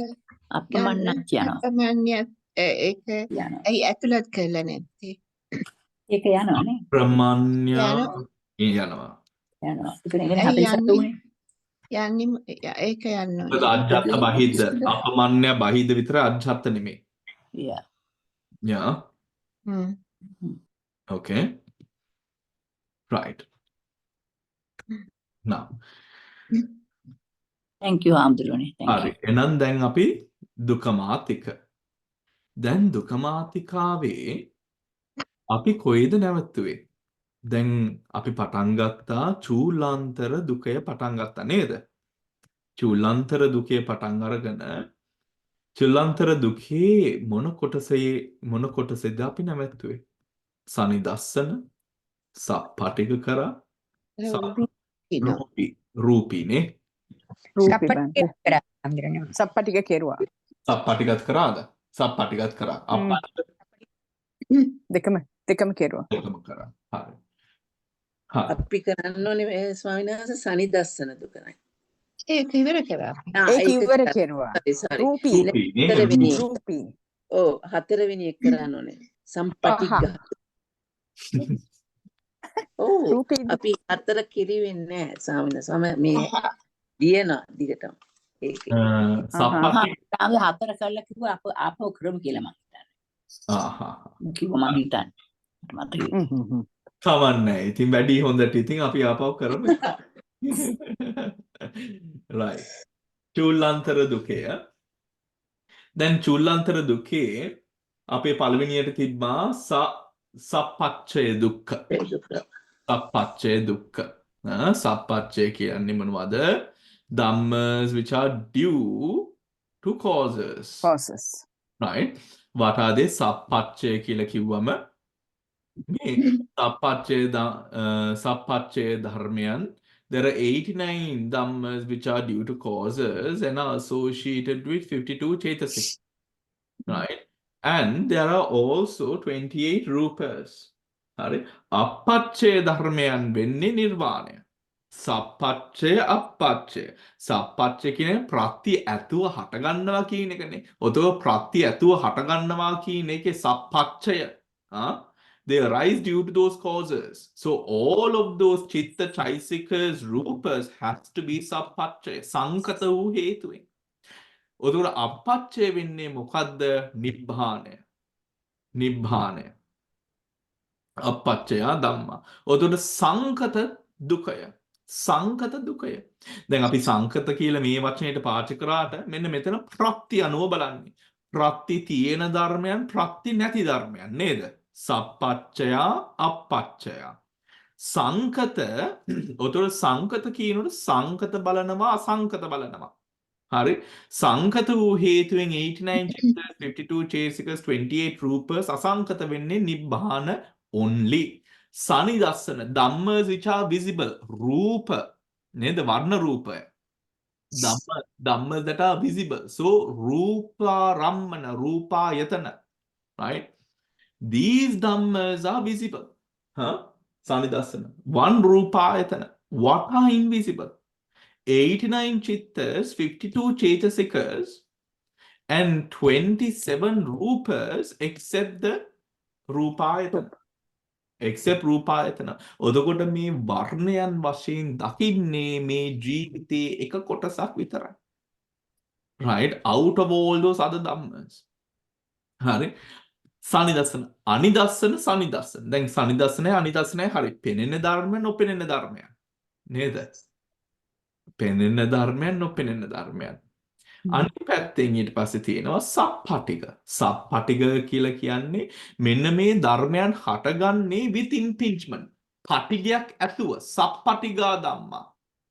අපමණක් කියනවා. අපමණ්‍ය ඒක යනවා. ඇයි ඇතුළත් කරලා නැත්තේ? ඒක යනවානේ. ප්‍රමාණ්‍ය යනවා. යනවා. යනවා. ඉතින් ඒක ඇයි 47 උනේ. යන්නේ ඒක යන්න මොකද ඕනේ. අජ්ජත්ත බහිද්ද අපමණ්‍ය බහිද්ද විතර අජ්ජත්ත නෙමෙයි. Yeah. Yeah. Hmm. Okay. Right. Now. Thank you හාමුදුරනේ. Thank හරි. එහෙනම් දැන් අපි දුකමාතික. දැන් දුකමාතිකාවේ අපි කොයිද නැවතුනේ? දැන් අපි පටන් ගත්තා චූලාන්තර දුකය පටන් ගත්තා නේද? චූලාන්තර දුකේ පටන් අරගෙන චූලාන්තර දුකේ මොන කොටසේද අපි නැවතුනේ? සනිදස්සන, සප්පටික කරා, රූපීනේ. රූපේ බන්ත. සප්පටික කරා හඳුරන්නේ. සප්පටික කෙරුවා. සප්පටිගත කරාද? සප්පටිගත කරා. අප්පටිගත දෙකම කෙරුවා. දෙකම කරා. හරි. හරි. අපි කරන්න ඕනේ මේ ස්වාමීන් වහන්සේ සනිදස්සන දුකයි. ඒක ඉවර කරා. ඒක ඉවර කෙරුවා. sorry. රූපී. රූපීනේ. හතරවෙනි රූපී. ඔව් හතරවෙනි එක කරන්න ඕනේ. සම්පටිග්ග. ඔව් රූපී. අපි හතර කිරිවෙන්නේ නැහැ ස්වාමීන් මේ දියන දිගටම. ඒකේ. සප්පටි තාම 4 කරලා කිව්වා ආපහු කරමු කියලා මම හිතන්නේ. කිව්වා මම හිතන්නේ. මට කවන්නේ. ඉතින් වැඩි හොඳට ඉතින් අපි ආපහු කරමු. right. චූලාන්තර දුකය. දැන් චූලාන්තර දුකේ අපේ පළවෙනියට තිබ්බා සප්පච්චය දුක්ඛ. සප්පච්චය දුක්ඛ. සප්පච්චය කියන්නේ මොනවද? Dhammas which are due to causes. Right. What are they? සප්පච්චය කියලා කිව්වම මේ සප්පච්චය ධර්මයන් there are 89 dhammas which are due to causes and are associated with 52 chaitasiks. Right? And there are also 28 rupas. Right? Appacche dharmayan venne nirvana. Sappacche appacche. Sappacche කියන්නේ ප්‍රත්‍ය ඇතුව හටගන්නවා කියන එකනේ. ඔතෝ ප්‍රත්‍ය ඇතුව හටගන්නවා කියන එකේ සප්පච්චය. They arise due to those causes. So all of those chitta chaisikas, rupas has to be sappacche. Sankata වූ හේතුවෙන්. ඔතකොට අපච්චය වෙන්නේ මොකද්ද? නිබ්බාණය. නිබ්බානය. අපච්චය ධම්මා. ඔතකොට සංකත දුකය. සංකත දුකය. දැන් අපි සංකත කියලා මේ වචනයට පාවිච්චි කරාට මෙන්න මෙතන ප්‍රත්‍ය අනුව බලන්නේ. ප්‍රත්‍ය තියෙන ධර්මයන් ප්‍රත්‍ය නැති ධර්මයන් නේද? සප්පච්චය අපච්චය. සංකත ඔතකොට සංකත කියනොට සංකත බලනවා අසංකත බලනවා. හරි සංකත වූ හේතුවෙන් 89 chapters 52 chasers 28 rupers අසංකත වෙන්නේ නිබ්බාන only. සනිදස්සන ධම්මස් which are visible රූප නේද වර්ණ රූපය ධම්මස් that are visible so රූපාරම්මන රූපායතන right these dhammas are visible සනිදස්සන one රූපායතන what are invisible 89 chittas, 52 chaitasikas, and 27 rupas except the rupayatana. Except rupayatana. ඔතකොට මේ වර්ණයන් වශයෙන් දකින්නේ මේ ජීවිතේ එක කොටසක් විතරයි. Right? Out of all those other dhammas. හරි? සනිදස්සන. අනිදස්සන සනිදස්සන. දැන් සනිදස්සනයි අනිදස්සනයි හරි. පෙනෙන ධර්ම නොපෙනෙන ධර්මයන්. නේද? පෙනෙන ධර්මයන් නොපෙනෙන ධර්මයන්. අනිත් පැත්තෙන් ඊට පස්සේ තියෙනවා සප්පටික. සප්පටික කියලා කියන්නේ මෙන්න මේ ධර්මයන් හටගන්නේ with impingement. පටිගයක් ඇතුව සප්පටිගා ධම්මා.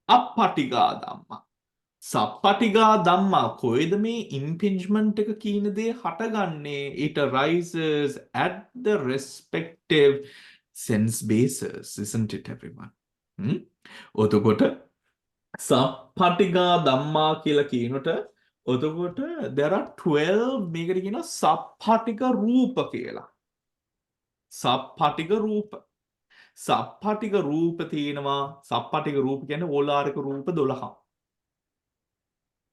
අප්පටිගා ධම්මා. සප්පටිගා ධම්මා කොයිද මේ impingement එක කියන දේ හටගන්නේ? It arises at the respective sense bases, isn't it everyone? ඔතකොට සප්පටිගා ධම්මා කියලා කියනට ඔතකොට there are 12 මේකට කියනවා සප්පටික රූප කියලා. සප්පටික රූප. සප්පටික රූප තියෙනවා. සප්පටික රූප කියන්නේ ඕලාරික රූප 12.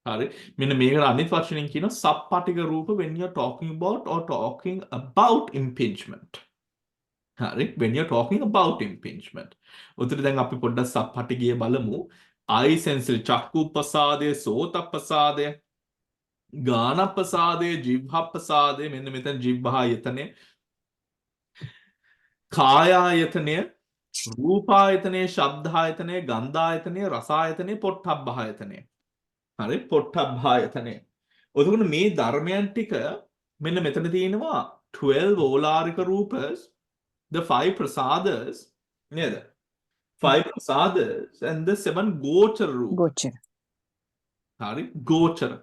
හරි. මෙන්න මේකට අනිත් වචනෙන් කියනවා සප්පටික රූප when you are talking about impingement. හරි. when you are talking about impingement. උතර දැන් අපි පොඩ්ඩක් සප්පටිකය බලමු. eye sense චක්කුප්පසාදය සෝතප්පසාදය ගානප්පසාදය ජිව්හප්පසාදය මෙන්න මෙතන ජිව්හායතනය කායායතනය රූපායතනය ශබ්දායතනය ගන්ධායතනය රසායතනය පොට්ටබ්බායතනය හරි පොට්ටබ්බායතනය ඔතකොට මේ ධර්මයන් ටික මෙන්න මෙතන තියෙනවා 12 ඕලාරික රූපස් the 5 prasadas නේද 5 prasadas and the 7 gochar රූප ගෝචර. හරි ගෝචර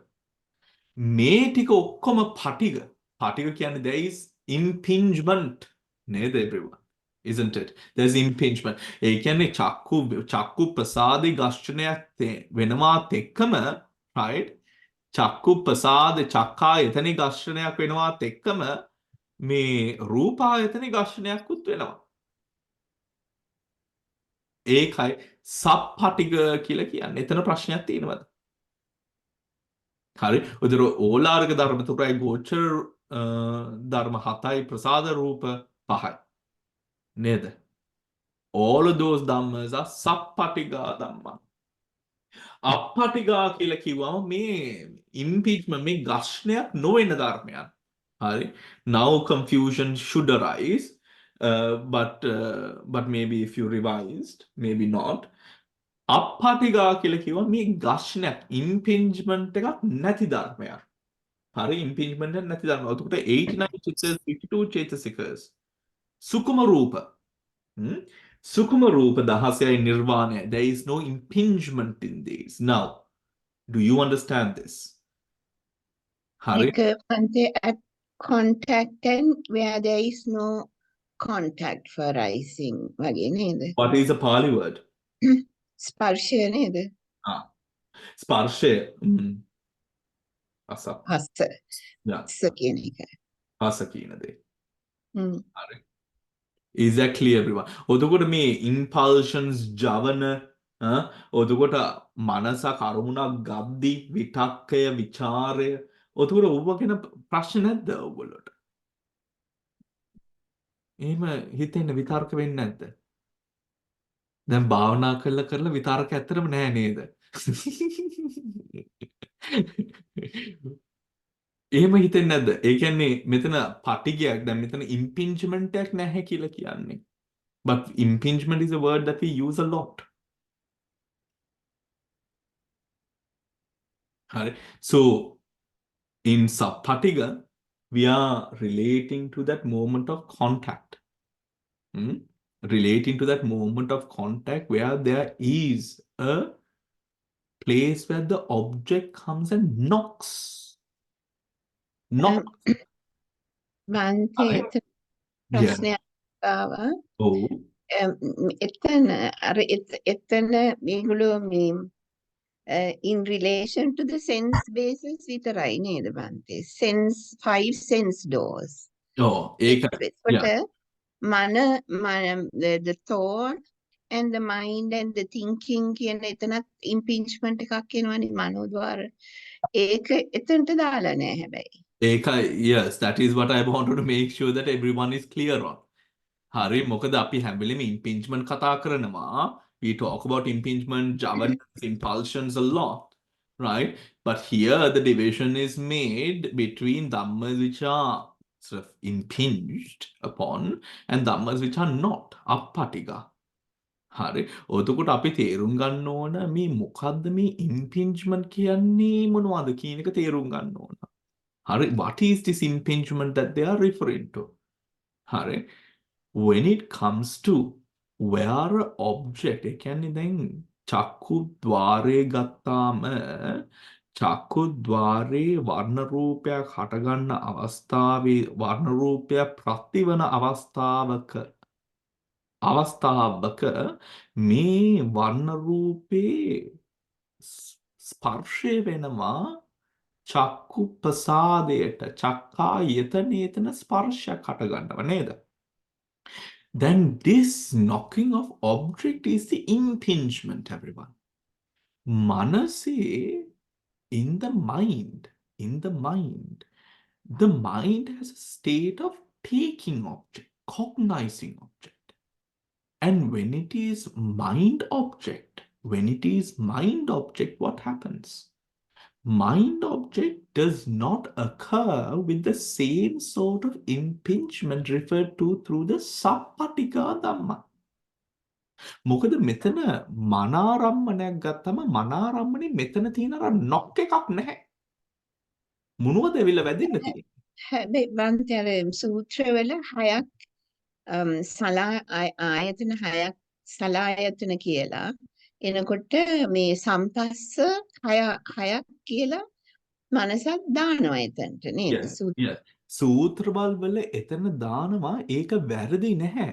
මේ ටික ඔක්කොම පටිග කියන්නේ there is impingement නේද everyone isn't it there's impingement ඒ කියන්නේ චක්කු ප්‍රසාදේ ඝර්ෂණයක් වෙනවාත් එක්කම right චක්කු ප්‍රසාද චක්කායතනේ ඝර්ෂණයක් වෙනවාත් එක්කම මේ රූපායතනේ ඝර්ෂණයක්ත් වෙනවා ඒකයි සප්පටිග කියලා කියන්නේ එතන ප්‍රශ්නයක් තියෙනවද හරි උදේර ඕලාරික ධර්ම තුනයි ගෝචර ධර්ම 7යි ප්‍රසාද රූප 5යි නේද all of those dhammas are sappatiga dhamma අප්පටිගා කියලා කිව්වම මේ impeachment මේ ඝර්ෂණයක් නොවන ධර්මයන් හරි now confusion should arise but maybe if you revised maybe not අප්පටිගා කියලා කිව්වම මේ ඝර්ෂණයක් impingement එකක් නැති ධර්මයක් හරි impingement එක නැති ධර්ම. එතකොට 89 chittas 52 chaitasikas සුකුම රූප සුකුම රූප 16යි නිර්වාණය there is no impingement in these now do you understand this හරි at contact and where there is no contact for rising වගේ නේද what is a Pali word ස්පර්ශය නේද ස්පර්ශය අස හස්ස කියන එක අස කියන දේ හරි exactly everyone ඔතකොට මේ impulsions ජවන ඔතකොට මනසක් අරමුණක් ගද්දි විතක්කය විචාරය ඔතකොට ඔබ ගැන ප්‍රශ්න නැද්ද ඔයගොල්ලොට එහෙම හිතෙන්න විතර්ක වෙන්නේ නැද්ද දැන් භාවනා කරලා විතර්ක ඇත්තටම නෑ නේද එහෙම හිතෙන්නේ නැද්ද? ඒ කියන්නේ මෙතන පටිගයක් දැන් මෙතන impingement එකක් නැහැ කියලා කියන්නේ. But impingement is a word that we use a lot. හරි. So in Sappatiga, we are relating to that moment of contact. Relating to that moment of contact where there is a place where the object comes and knocks. Knock. බන්තේ Right? එතන Yeah. ප්‍රශ්නයක් ආවා. Oh. එතන එතන මේගොල්ලෝ මේ in relation to the sense basis විතරයි නේද බන්තේ? Sense 5 sense doors. Oh. ඒක. එතකොට Yeah. the thought and the mind and the thinking කියන එතනත් impingement එකක් එනවනේ මනෝද්වාර. ඒක එතනට දාලා නෑ හැබැයි. Yes, that is what I wanted to make sure that everyone is clear on. හරි මොකද අපි හැම වෙලෙම impingement කතා කරනවා. We talk about impingement, governance, impulsions a lot, right? But here the division is made between dhammas which are sort of impinged upon and dhammas which are not, appatiga. හරි. එතකොට අපි තේරුම් ගන්න ඕන මේ මොකද්ද මේ impingement කියන්නේ මොනවද කියන එක තේරුම් ගන්න ඕන. හරි. What is this impingement that they are referring to? හරි. When it comes to where a object ඒ කියන්නේ දැන් චක්කු ద్వාරය ගත්තාම චක්කු ద్వාරේ වර්ණ රූපයක් හටගන්න අවස්ථාවේ වර්ණ රූපයක් ප්‍රතිවන අවස්ථාවක මේ වර්ණ රූපේ ස්පර්ශය වෙනවා චක්කු ප්‍රසාදයට චක්කා යතනේතන ස්පර්ශයක් හටගන්නවා නේද? Then this knocking of object is the impingement, everyone. Manase, in the mind, the mind has a state of taking object, cognizing object. And when it is mind object, what happens? Mind object does not occur with the same sort of impingement referred to through the Sappatika Dhamma. මොකද මෙතන මනාරම්මණයක් ගත්තම මනාරම්මනේ මෙතන තියෙන අර නොක් එකක් නැහැ. මොනවද එවිලා වැදින්න තියෙන්නේ? හැබැයි බන්තේ අර සූත්‍රවල 6ක් සලා ආයතන 6ක් සලායතන කියලා එනකොට මේ සම්පස්ස 6ක් කියලා මනසක් දානවා එතනට නේද? Yes. සූත්‍රවල වල එතන දානවා ඒක වැරදි නැහැ.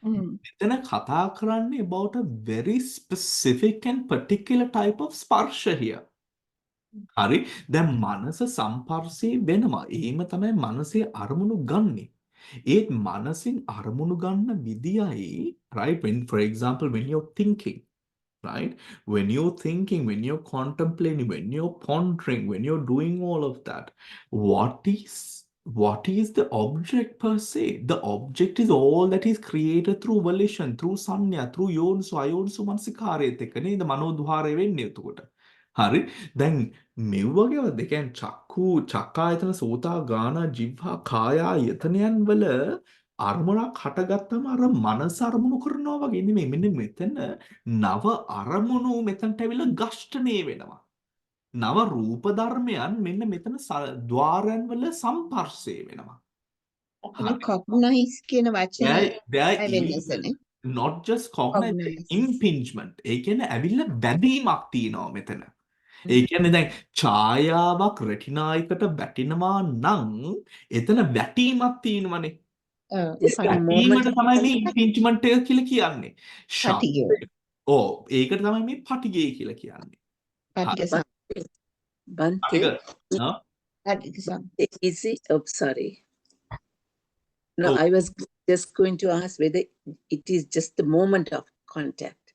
මෙතන කතා කරන්නේ about a very specific and particular type of sparsha here. හරි දැන් මනස සම්පර්ශේ වෙනවා. එහෙම තමයි මනසේ අරමුණු ගන්නෙ. ඒත් මනසින් අරමුණු ගන්න විදියයි right when for example when you're thinking right when you're thinking when you're contemplating when you're pondering when you're doing all of that what is the object per se? The object is all that is created through volition through sanya through yonsu ayonsu manasikarayat එක්ක නේද මනෝද්වාරය වෙන්නේ එතකොට. හරි දැන් මෙව්වගේ දෙකෙන් චක්කු චක්කායතන සෝතා ගාන ජීවහා කායා යතනයන් වල අරමුණක් හටගත්තම අර මනස අරමුණු කරනවා වගේ නෙමෙයි මෙන්න මෙතන නව අරමුණු මෙතනට ඇවිල්ලා ගෂ්ඨණය වෙනවා. නව රූප ධර්මයන් මෙන්න මෙතන ద్వාරයන් වල සම්පර්ශය වෙනවා. cognize කියන වචනේ there not just cognize impingement ඒ කියන්නේ ඇවිල්ලා බැඳීමක් තියෙනවා මෙතන. ඒ කියන්නේ දැන් ඡායාවක් රෙටිනා එකට වැටෙනවා නම් එතන වැටීමක් තියෙනවනේ. වැටීමට තමයි මේ impingement එක කියලා කියන්නේ. ඒකට තමයි මේ පටිගය කියලා කියන්නේ. Bante, is it? Oh, sorry. No, I was just going to ask whether it is just the moment of contact.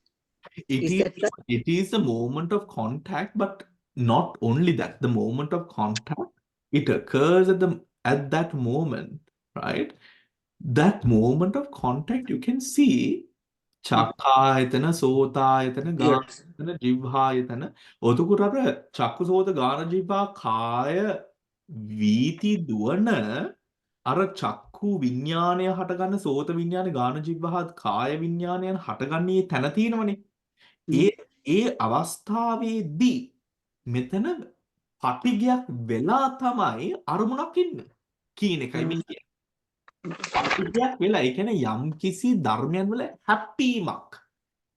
It is the moment of contact, but not only that. The moment of contact, it occurs at that moment, right? That moment of contact, you can see චක්ඛායතන සෝතායතන ගානයතන ජිව්හායතන. එතකොට අර චක්කු සෝත ගාන ජිව්හා කාය වීති දුවන අර චක්කු විඥානය හටගන්න සෝත විඥාන ගාන ජීවහත් කාය විඥානයන් හටගන්නේ තැන තියෙනවනේ. ඒ අවස්ථාවේදී මෙතන පටිගයක් වෙලා තමයි අරමුණක් ඉන්නේ කියන එකයි මේ කියන්නේ. පටිගයක් වෙලා ඒ කියන්නේ යම් කිසි ධර්මයන් වල හැප්පීමක්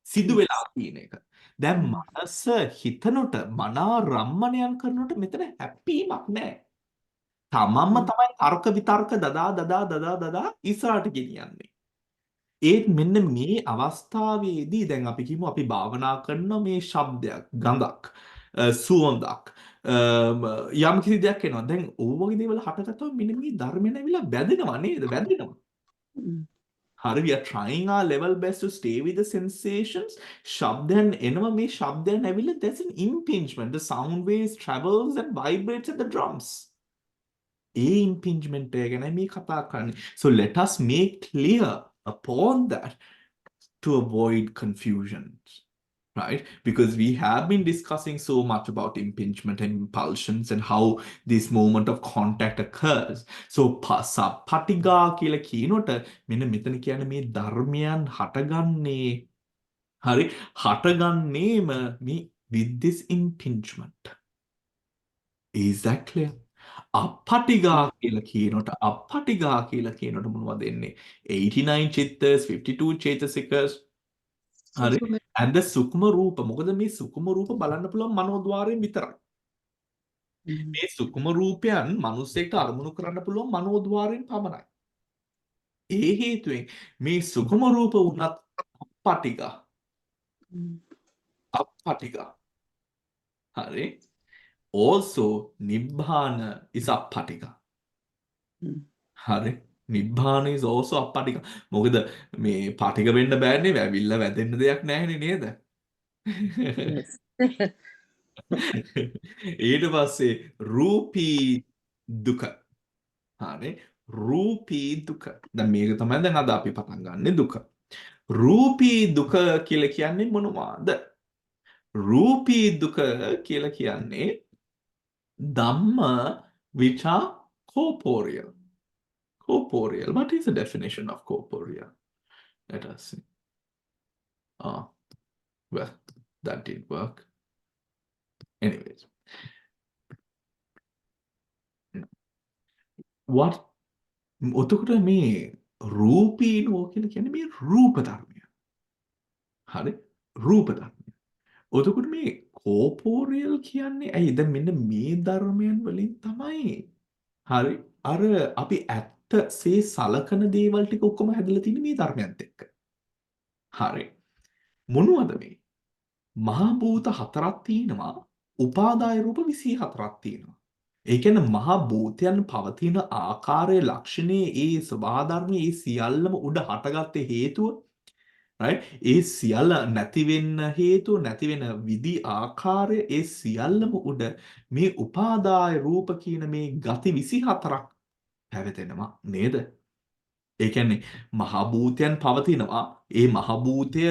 සිදු වෙලා කියන එක. දැන් මනස හිතනොට මනා රම්මණයන් කරනොට මෙතන හැප්පීමක් නැහැ. තමන්ම තමයි තර්ක විතර්ක දදා ඉස්සරහට ගෙනියන්නේ. ඒත් මෙන්න මේ අවස්ථාවේදී දැන් අපි කියමු අපි භාවනා කරන මේ ශබ්දයක් ගඳක් සුවඳක් යම් කිසි දෙයක් එනවා. දැන් ඕ වගේ දේවල් හටගත්තම මෙන්න මේ ධර්මයෙන් ඇවිල්ලා බැඳෙනවා නේද? බැඳෙනවා. හරි, we are trying our level best to stay with the sensations. ශබ්දයන් එනවා, මේ ශබ්දයන් ඇවිල්ලා there's an impingement. The sound waves travels and vibrates at the drums. A impingement එක ගැන මේ කතා කරන්නේ. So let us make clear upon that to avoid confusions, right? Because we have been discussing so much about impingement and impulsions and how this moment of contact occurs. So සප්පටිගා කියලා කියනොට මෙන්න මෙතන කියන්නේ මේ ධර්මයන් හටගන්නේ හරි හටගන්නේම මේ with this impingement. Is that clear? අප්පටිගා කියලා කියනොට මොනවද එන්නේ? 89 චිත්තස් 52 චේතසිකස් හරි and the සුකුම රූප. මොකද මේ සුකුම රූප බලන්න පුළුවන් මනෝද්වාරයෙන් විතරයි. මේ සුකුම රූපයන් මිනිස්සෙක්ට අරමුණු කරන්න පුළුවන් මනෝද්වාරයෙන් පමණයි. ඒ හේතුවෙන් මේ සුකුම රූප උනත් අප්පටිගා. හරි. Also නිබ්බාන is අප්පටිගා. හරි. නිබ්බාන is also අප්පටිගා. මොකද මේ පටිග වෙන්න බෑනේ, වැවිල්ල වැදෙන්න දෙයක් නැහැනේ නේද? Yes. ඊට පස්සේ රූපී දුක. හරි. රූපී දුක. දැන් මේක තමයි දැන් අද අපි පටන් ගන්න දුක. රූපී දුක කියලා කියන්නේ මොනවාද? රූපී දුක කියලා කියන්නේ ධම්ම which are corporeal. Corporeal. What is the definition of corporeal? Let us see. Well, that didn't work. Anyways. What? ඔතකොට මේ රූපීනෝ කියලා කියන්නේ මේ රූප ධර්මය. හරි? රූප ධර්මය. ඔතකොට මේ corporeal කියන්නේ ඇයි? දැන් මෙන්න මේ ධර්මයන් වලින් තමයි හරි අර අපි ඇත්තසේ සලකන දේවල් ටික ඔක්කොම හැදලා තියෙන්නේ මේ ධර්මයන්ත් එක්ක. හරි. මොනවද මේ? මහා භූත හතරක් තියෙනවා. උපාදාය රූප 24ක් තියෙනවා. ඒ කියන්නේ මහා භූතයන් පවතින ආකාරයේ ලක්ෂණයේ ඒ ස්වභාව ධර්මයේ ඒ සියල්ලම උඩ හටගත්තේ හේතුව, right? ඒ සියල්ල නැති වෙන්න හේතුව, නැති වෙන විදි ආකාරය, ඒ සියල්ලම උඩ මේ උපාදාය රූප කියන මේ ගති 24ක් පැවතෙනවා නේද? ඒ කියන්නේ මහ භූතයන් පවතිනවා. ඒ මහ භූතය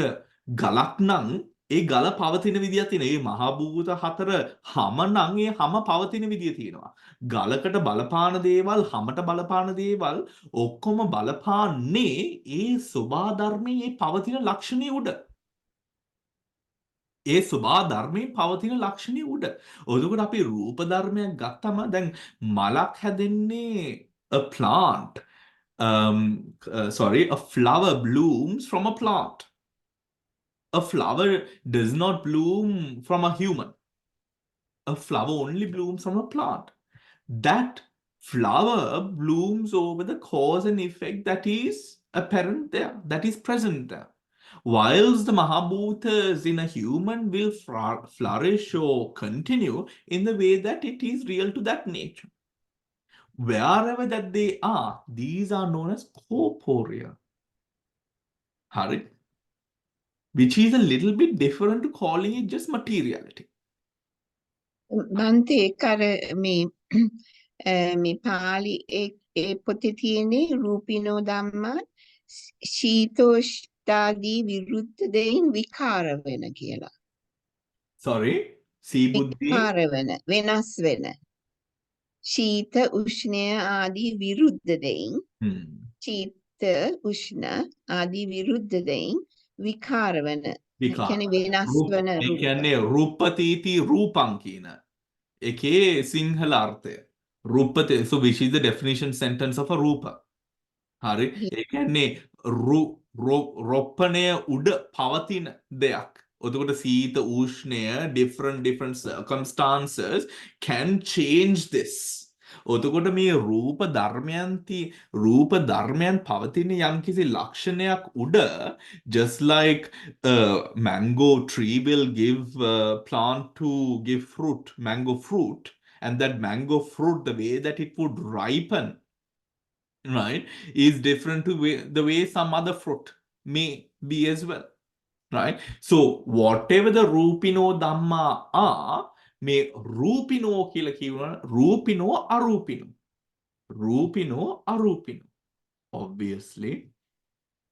ගලක් නම් ඒ ගල පවතින විදියක් තියෙනවා. ඒ මහ භූත හතර හැම නම් ඒ හැම පවතින විදිය තියෙනවා. ගලකට බලපාන දේවල්, හැමට බලපාන දේවල් ඔක්කොම බලපාන්නේ ඒ සබා ධර්මයේ පවතින ලක්ෂණයේ උඩ. ඒ සබා ධර්මයේ පවතින ලක්ෂණයේ උඩ. ඔතකොට අපි රූප ධර්මයක් ගත්තම දැන් මලක් හැදෙන්නේ a plant. A flower blooms from a plant. A flower does not bloom from a human. A flower only blooms from a plant. That flower blooms over the cause and effect that is apparent there, that is present there. Whilst the Mahabhutas in a human will flourish or continue in the way that it is real to that nature. Wherever that they are, these are known as corporeal. Hari? Which is a little bit different to calling it just materiality. බන්තේ කර මේ පාලි ඒ පොතේ තියෙන්නේ රූපිනෝ ධම්මා ශීතෝෂ්ඨාදී විරුද්ධ දෙයින් විකාර වෙන කියලා. Sorry? See buddhi? විකාර වෙන, වෙනස් වෙන. ශීත උෂ්ණය ආදී විරුද්ධ දෙයින් ශීත උෂ්ණ ආදී විරුද්ධ දෙයින් විකාර වන විකාර. කියන්නේ වෙනස් වන ඒ රූප. කියන්නේ රූපතීති රූපං කියන එකේ සිංහල අර්ථය. රූපතේ, so which is the definition sentence of a rupa. හරි. ඒ කියන්නේ රොප්පණය උඩ පවතින දෙයක්. එතකොට සීත උෂ්ණය different circumstances can change this. එතකොට මේ රූප ධර්මයන් පවතින යම්කිසි ලක්ෂණයක් උඩ, just like a mango tree will give plant to give fruit, mango fruit, and that mango fruit, the way that it would ripen, right, is different to the way some other fruit may be as well, right? So whatever the rupino dhamma are, may rupino kila kiwana, rupino arupino. Obviously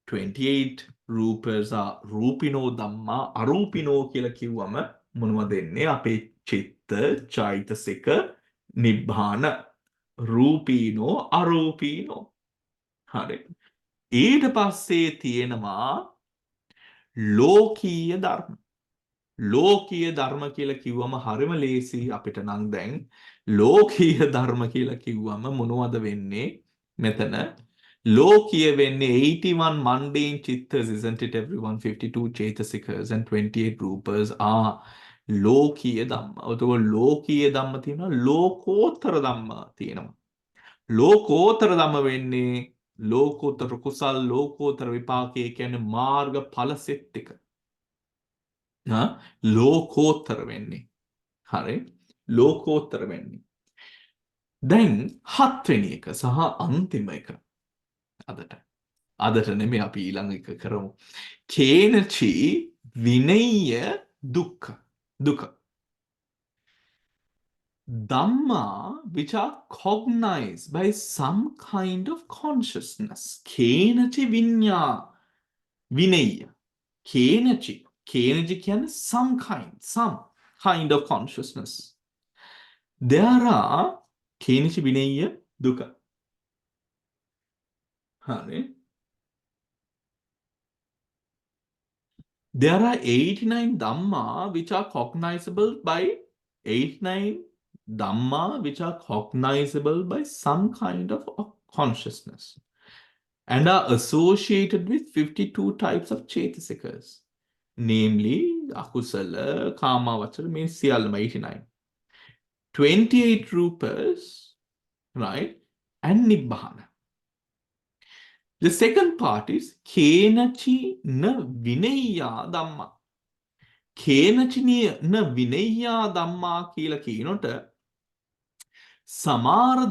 28 rupas are rupino dhamma, arupino kila kiwama මොනවද එන්නේ? අපේ චිත්ත චෛතසික නිබ්බාන රූපීනෝ අරූපීනෝ. හරි. ඊට පස්සේ තියෙනවා ලෝකීය ධර්ම. ලෝකීය ධර්ම කියලා කිව්වම හරිම ලේසි අපිට නම් දැන්. ලෝකීය ධර්ම කියලා කිව්වම මොනවද වෙන්නේ? මෙතන ලෝකීය වෙන්නේ 81 mundane chittas, isn't it everyone? 52 chaitasikas and 28 rupas are ලෝකීය ධම්ම. එතකොට ලෝකීය ධම්ම තියෙනවා, ලෝකෝත්තර ධම්ම තියෙනවා. ලෝකෝත්තර ධම්ම වෙන්නේ ලෝකෝත්තර කුසල්, ලෝකෝත්තර විපාකයේ කියන්නේ මාර්ග ඵල සෙට් එක. ලෝකෝත්තර වෙන්නේ. හරි. ලෝකෝත්තර වෙන්නේ. දැන් හත්වෙනි එක සහ අන්තිම එක අදට නෙමෙයි, අපි ඊළඟ එක කරමු. කේනචි විනය්‍ය දුක්ඛ. Dhamma which are cognized by some kind of consciousness. Kenachi vinaya. Kenachi කියන්නේ some kind of consciousness. There are kenachi vinaya dukkha. Hare. There are 89 Dhamma which are cognizable by 89 Dhamma which are cognizable by some kind of consciousness and are associated with 52 types of chaitasikas, namely akusala, kama, vachara, means siyalama 89, 28 rupas, right, and nibbana. The second part is kenachi na vinaya dhamma. kenachi na vinaya dhamma කියලා කියනොට සමාර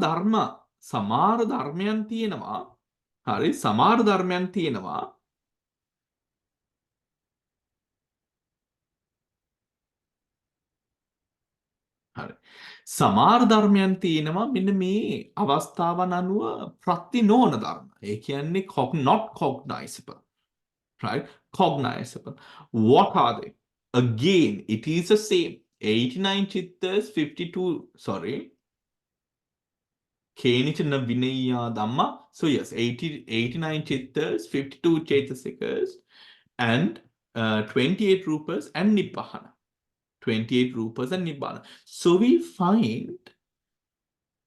ධර්මයන් තියෙනවා. හරි. සමාර ධර්මයන් තියෙනවා. හරි. සමාර ධර්මයන් තියෙනවා මෙන්න මේ අවස්ථාවන් අනුව ප්‍රති නොවන ධර්ම. ඒ කියන්නේ not cognizable. Right? Cognizable. What are they? Again, it is the same. 89 chittas, 52, sorry. Kenichana Vinaya Dhamma. So yes, 89 chittas, 52 chaitasikas, and 28 rupas and nibbana. 28 rupas and nibbana. So we find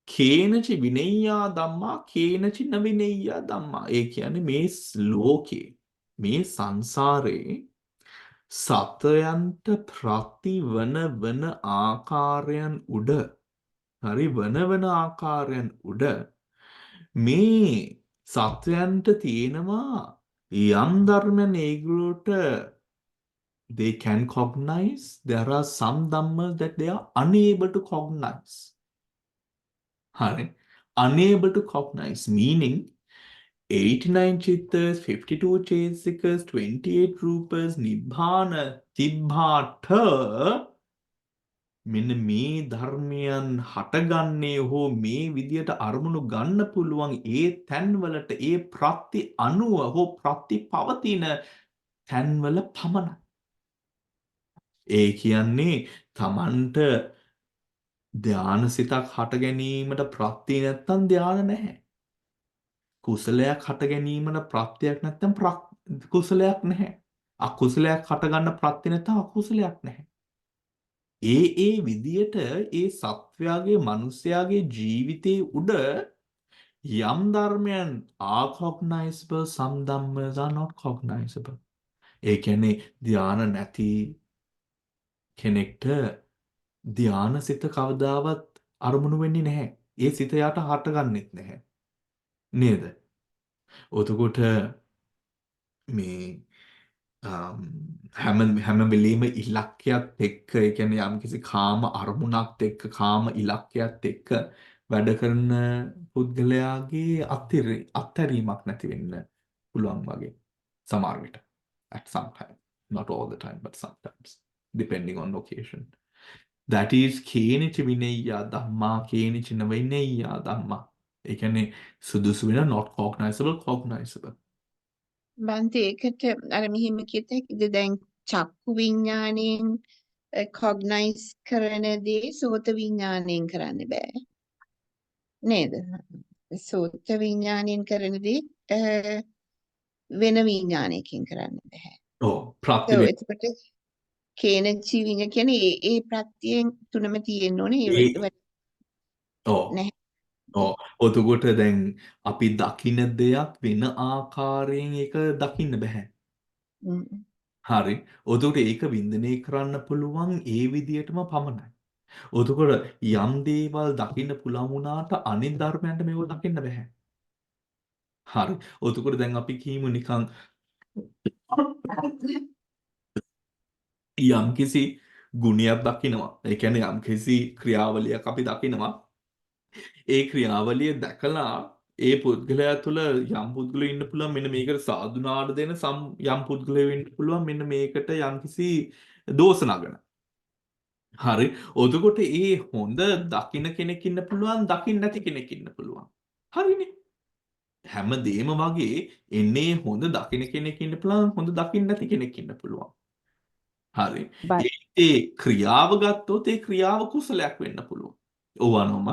Kenachi Vinaya Dhamma, Kenachi na Vinaya Dhamma. ඒ කියන්නේ මේ ලෝකේ, මේ සංසාරේ සත්වයන්ට ප්‍රති වන ආකාරයන් උඩ, හරි, වන ආකාරයන් උඩ මේ සත්වයන්ට තියෙනවා යම් ධර්මයන් ඒගොල්ලෝට they can cognize. There are some dhammas that they are unable to cognize. හරි. Unable to cognize, meaning 89 chittas, 52 chaitasikas, 28 rupas, nibbana, තිබ්බාට මෙන්න මේ ධර්මයන් හටගන්නේ හෝ මේ විදියට අරමුණු ගන්න පුළුවන් ඒ තැන්වලට ඒ ප්‍රත්‍ය අනුව හෝ ප්‍රත්‍ය පවතින තැන්වල පමණයි. ඒ කියන්නේ තමන්ට ධාන සිතක් හට ගැනීමට ප්‍රත්‍ය නැත්තම් ධාන නැහැ. කුසලයක් හට ගැනීමට ප්‍රත්‍යක් නැත්තම් කුසලයක් නැහැ. අකුසලයක් හට ගන්න ප්‍රත්‍ය නැත්තම් අකුසලයක් නැහැ. ඒ විදියට ඒ සත්වයාගේ මිනිස්යාගේ ජීවිතේ උඩ යම් ධර්මයන් are cognizable, some dhammas are not cognizable. ඒ කියන්නේ ධාන නැති කෙනෙක්ට ධාන සිත කවදාවත් අරමුණු වෙන්නේ නැහැ. ඒ සිත යට හටගන්නෙත් නැහැ. නේද? එතකොට මේ හැම වෙලෙම ඉලක්කයක් එක්ක ඒ කියන්නේ යම්කිසි කාම අරමුණක් එක්ක කාම ඉලක්කයක් එක්ක වැඩ කරන පුද්ගලයාගේ අත්හැරීමක් නැති වෙන්න පුළුවන් වගේ සමහර විට at some time, not all the time but sometimes depending on location. That is කේනිච විනය්‍යා ධම්මා කේනිච නවිනය්‍යා ධම්මා. ඒ කියන්නේ සුදුසු වෙන not cognizable cognizable. බන්ති ඒකට අර මෙහෙම කියත හැකිද දැන් චක්කු විඥාණයෙන් කොග්නයිස් කරන දේ සෝත විඥාණයෙන් කරන්න බෑ නේද? සෝත විඥාණයෙන් කරන දේ වෙන විඥාණයකින් කරන්න බෑ. ඔව් ප්‍රත්‍ය So එතකොට කේනචි විඥාන කියන්නේ ඒ ප්‍රත්‍යයෙන් තුනම තියෙන්න ඕනේ ඔව් නැහැ. ඔව් එතකොට දැන් අපි දකින දෙයක් වෙන ආකාරයෙන් ඒක දකින්න බෑ. හරි. එතකොට ඒක වින්දනය කරන්න පුළුවන් ඒ විදියටම පමණයි. එතකොට යම් දේවල් දකින්න පුළුවන් වුණාට අනිත් ධර්මයන්ට මේව දකින්න බෑ. හරි. එතකොට දැන් අපි කියමු නිකන් යම්කිසි ගුණයක් දකිනවා. ඒ කියන්නේ යම්කිසි ක්‍රියාවලියක් අපි දකිනවා. ඒ ක්‍රියාවලිය දැකලා ඒ පුද්ගලයා තුළ යම් පුද්ගලයෝ ඉන්න පුළුවන් මෙන්න මේකට සාධුනාට දෙන යම් පුද්ගලයෝ ඉන්න පුළුවන් මෙන්න මේකට යම්කිසි දෝෂ නගන. හරි. එතකොට ඒ හොඳ දකින්න කෙනෙක් ඉන්න පුළුවන් දකින්න නැති කෙනෙක් ඉන්න පුළුවන්. හරිනේ. හැමදේම වගේ එන්නේ හොඳ දකින්න කෙනෙක් ඉන්න පුළුවන් හොඳ දකින්න නැති කෙනෙක් ඉන්න පුළුවන්. හරි. But ඒ ක්‍රියාව ගත්තොත් ඒ ක්‍රියාව කුසලයක් වෙන්න පුළුවන්. ඕවනෝම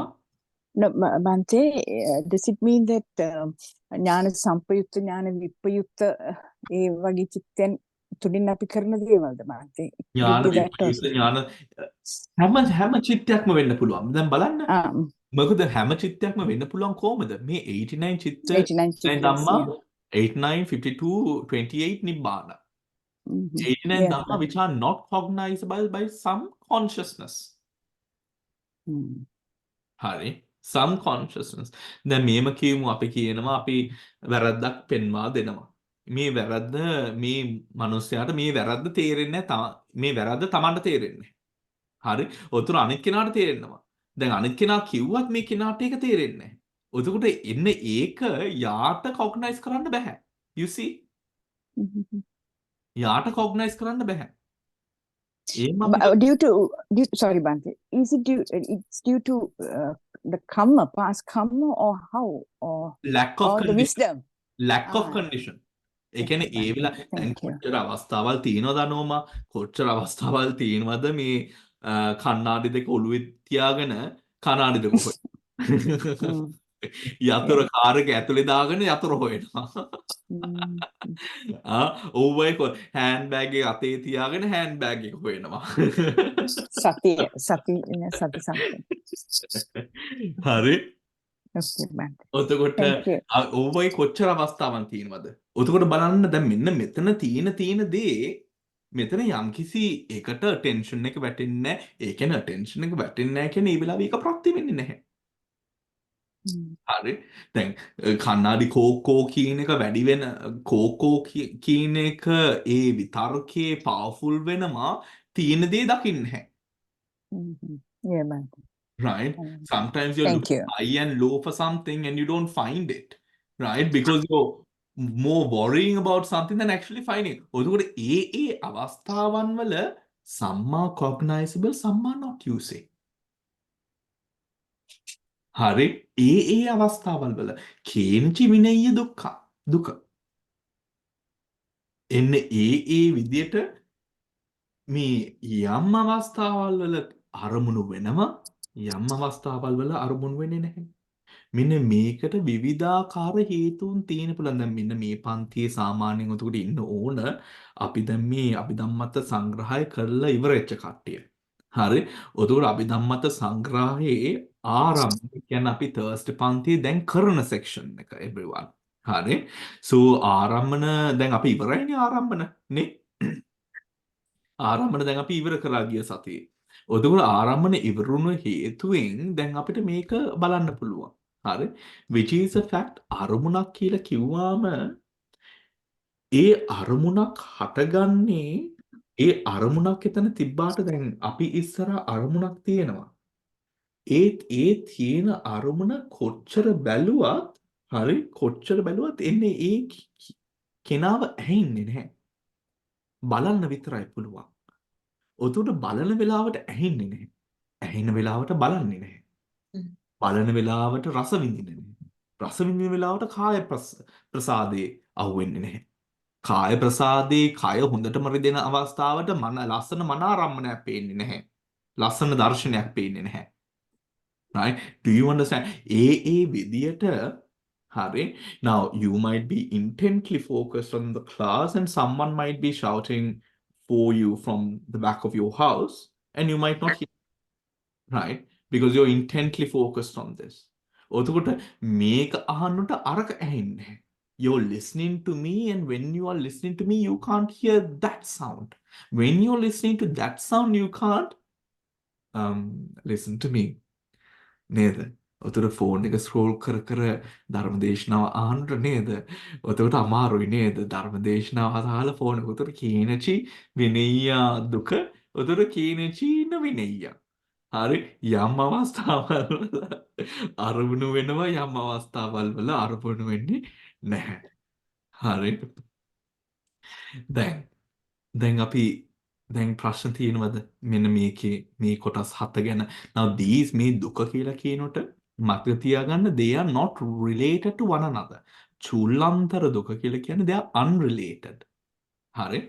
no, Bante, does it mean that ඥාන සම්පයුක්ත ඥාන විප්‍රයුක්ත ඒ වගේ චිත්තයන් තුලින් අපි කරන දේවල්ද Bante? ඥාන විප්‍රයුක්ත ඥාන හැම චිත්තයක්ම වෙන්න පුළුවන්. දැන් බලන්න. මොකද හැම චිත්තයක්ම වෙන්න පුළුවන් කොහමද? මේ 89 චිත්ත 89 ධම්මා 89 52 28 නිබ්බාන. 89 Dhamma which are not cognizable by some consciousness. හරි. Some consciousness. දැන් මේම කියමු අපි කියනවා අපි වැරද්දක් පෙන්වා දෙනවා. මේ වැරද්ද මේ මිනිස්යාට මේ වැරද්ද තේරෙන්නේ නැහැ. මේ වැරද්ද Tamanට තේරෙන්නේ. හරි. උතුර අනිත් කෙනාට තේරෙනවා. දැන් අනිත් කෙනා කිව්වත් මේ කෙනාට ඒක තේරෙන්නේ නැහැ. එතකොට එන්නේ ඒක යාට කොග්නයිස් කරන්න බෑ. You see? යාට කොග්නයිස් කරන්න බෑ. Sorry Bante, is it due to the karma, past karma, or how, or lack of the wisdom? Lack of condition. ඒ කියන්නේ ඒ වෙලාව දැන් කොච්චර අවස්ථාවල් තියෙනවද අනෝමා කොච්චර අවස්ථාවල් තියෙනවද මේ කණ්ණාඩි දෙක ඔළුවේ තියාගෙන කණ්ණාඩි දෙක හොයන යතුරු කාර් එක ඇතුලේ දාගෙන යතුරු හොයනවා ඕවයි හෑන්ඩ් බෑග් එක අතේ තියාගෙන හෑන්ඩ් බෑග් එක හොයනවා සති හරි ඔතකොට ඕවයි කොච්චර අවස්ථාවන් තියෙනවද එතකොට බලන්න දැන් මෙන්න මෙතන තියෙන දේ මෙතන යම්කිසි එකට ටෙන්ෂන් එක වැටෙන්නේ නැහැ. ඒ කියන්නේ ටෙන්ෂන් එක වැටෙන්නේ නැහැ කියන්නේ ඒ වෙලාවේ ඒක ප්‍රත්‍ය වෙන්නේ නැහැ. හරි. දැන් කන්නාඩි කෝකෝ කියන එක වැඩි වෙන කෝකෝ කියන එක ඒ විතර්කයේ පවර්ෆුල් වෙනවා තියෙන දේ දකින්න නැහැ. Yeah, man. Right? Sometimes you're looking high and low for something and you don't find it. Right? Because you're more worrying about something than actually finding. එතකොට ඒ අවස්ථාවන් වල සම්මා cognizable සම්මා not using. හරි. ඒ අවස්ථාවල් වල කේන්චි විනය්‍ය දුක. එන්නේ ඒ විදියට මේ යම් අවස්ථාවල් වල අරමුණු වෙනවා යම් අවස්ථාවල් වල අරමුණු වෙන්නේ නැහැ. මෙන්න මේකට විවිධාකාර හේතුන් තියෙන පුළුවන්. දැන් මෙන්න මේ පන්තියේ සාමාන්‍යයෙන් උතකට ඉන්න ඕන අපි දැන් මේ අභිධම්මත සංග්‍රහය කරලා ඉවරෙච්ච කට්ටිය. හරි. උතකට අභිධම්මත සංග්‍රහයේ ආරම්භය කියන්නේ අපි තර්ස්ඩේ පන්තියේ දැන් කරන සෙක්ෂන් එක everyone. හරි. so ආරම්භන දැන් අපි ඉවරයිනේ ආරම්භන නේ. ආරම්භන දැන් අපි ඉවර කරලා ගිය සතියේ. එතකොට ආරම්භන ඉවරුණු හේතුවෙන් දැන් අපිට මේක බලන්න පුළුවන්. හරි. which is a fact අරමුණක් කියලා කිව්වාම ඒ අරමුණක් හටගන්නේ ඒ අරමුණක් එතන තිබ්බාට දැන් අපි ඉස්සර අරමුණක් තියෙනවා. ඒ තියෙන අරමුණ කොච්චර බැලුවත් හරි කොච්චර බැලුවත් එන්නේ ඒ කෙනාව ඇහෙන්නේ නැහැ. බලන්න විතරයි පුළුවන්. ඔතකොට බලන වෙලාවට ඇහෙන්නේ නැහැ. ඇහෙන වෙලාවට බලන්නේ නැහැ. බලන වෙලාවට රස විඳින්නේ නැහැ. රස විඳින වෙලාවට කාය ප්‍රසාදේ අහුවෙන්නේ නැහැ. කාය ප්‍රසාදේ කය හොඳටම රිදෙන අවස්ථාවට ලස්සන මනාරම්මණයක් පේන්නේ නැහැ. ලස්සන දර්ශනයක් පේන්නේ නැහැ. Right? Do you understand? ඒ විදියට හරි. Now you might be intently focused on the class and someone might be shouting for you from the back of your house and you might not hear, right? Because you're intently focused on this. ඔතකොට මේක අහන්නට අරක ඇහෙන්නේ නැහැ. You're listening to me and when you are listening to me you can't hear that sound. When you're listening to that sound you can't listen to me. නේද? ඔතන phone එක scroll කර කර ධර්මදේශනාව අහන්නට නේද? ඔතකොට අමාරුයි නේද? ධර්මදේශනාව අහලා ෆෝන් එක උතර කීනචි විනయ్యා දුක උතර කීනචි න විනయ్యා. හරි යම් අවස්ථාවල් වල අරමුණු වෙනවා යම් අවස්ථාවල් වල අරමුණු වෙන්නේ නැහැ. හරි. දැන් අපි දැන් ප්‍රශ්න තියෙනවද මෙන්න මේකේ මේ කොටස් 7 ගැන. now these මේ දුක කියලා කියනොට මතක තියාගන්න they are not related to one another. චුල්ලන්තර දුක කියලා කියන්නේ they are unrelated. හරි.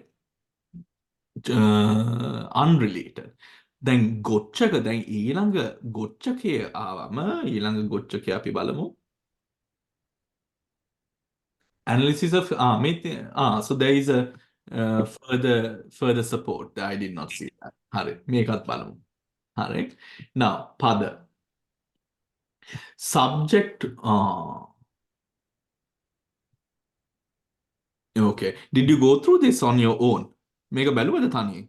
unrelated. දැන් ගොච්චක දැන් ඊළඟ ගොච්චකයේ ආවම ඊළඟ ගොච්චකේ අපි බලමු. Analysis of so there is a further support. I did not see that. හරි මේකත් බලමු. හරි. now පද subject okay did you go through this on your own? මේක බැලුවද තනියෙන්?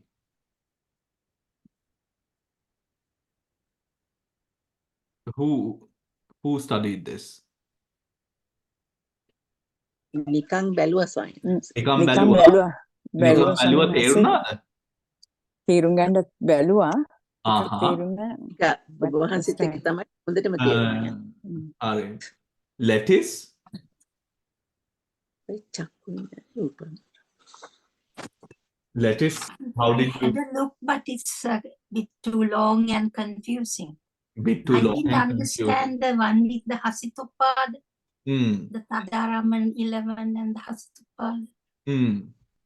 who studied this? නිකන් බැලුවා ස්වාමීනි. නිකන් නිකන් බැලුවා බැලුවා තේරුණාද? තේරුම් ගන්න බැලුවා. ඒක ආහා. තේරුම් ගන්න ඔබ වහන්සේත් එක්ක තමයි හොඳටම තේරුණා. හරි. lettuce චක්කුන් lettuce how did you had a look, but it's a bit too long and confusing. bit too I long didn't and confusing? understand the one with the Hasitupad, Hmm. the Tadaraman 11 and the Hasitupad.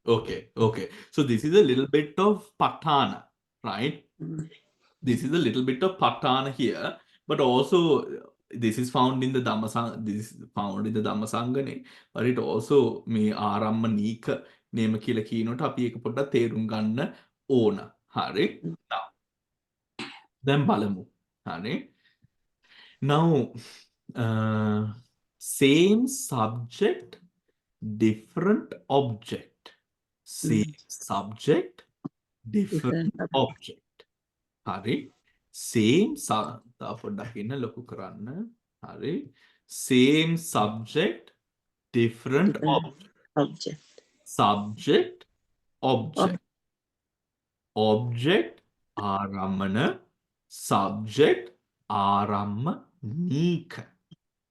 Okay. So this is a little bit of patana, right? This is a little bit of patana here, but also this is found in the Dhammasangane, but it also මේ ආරම්මනීක නේම කියලා කියනකොට අපි ඒක පොඩ්ඩක් තේරුම් ගන්න ඕන. හරි. now දැන් බලමු. හරි. now same subject different object. Same subject different object. හරි. same පොඩ්ඩක් ඉන්න ලොකු කරන්න. හරි. same subject different object. subject object. object ආරම්මන subject ආරම්මනීක.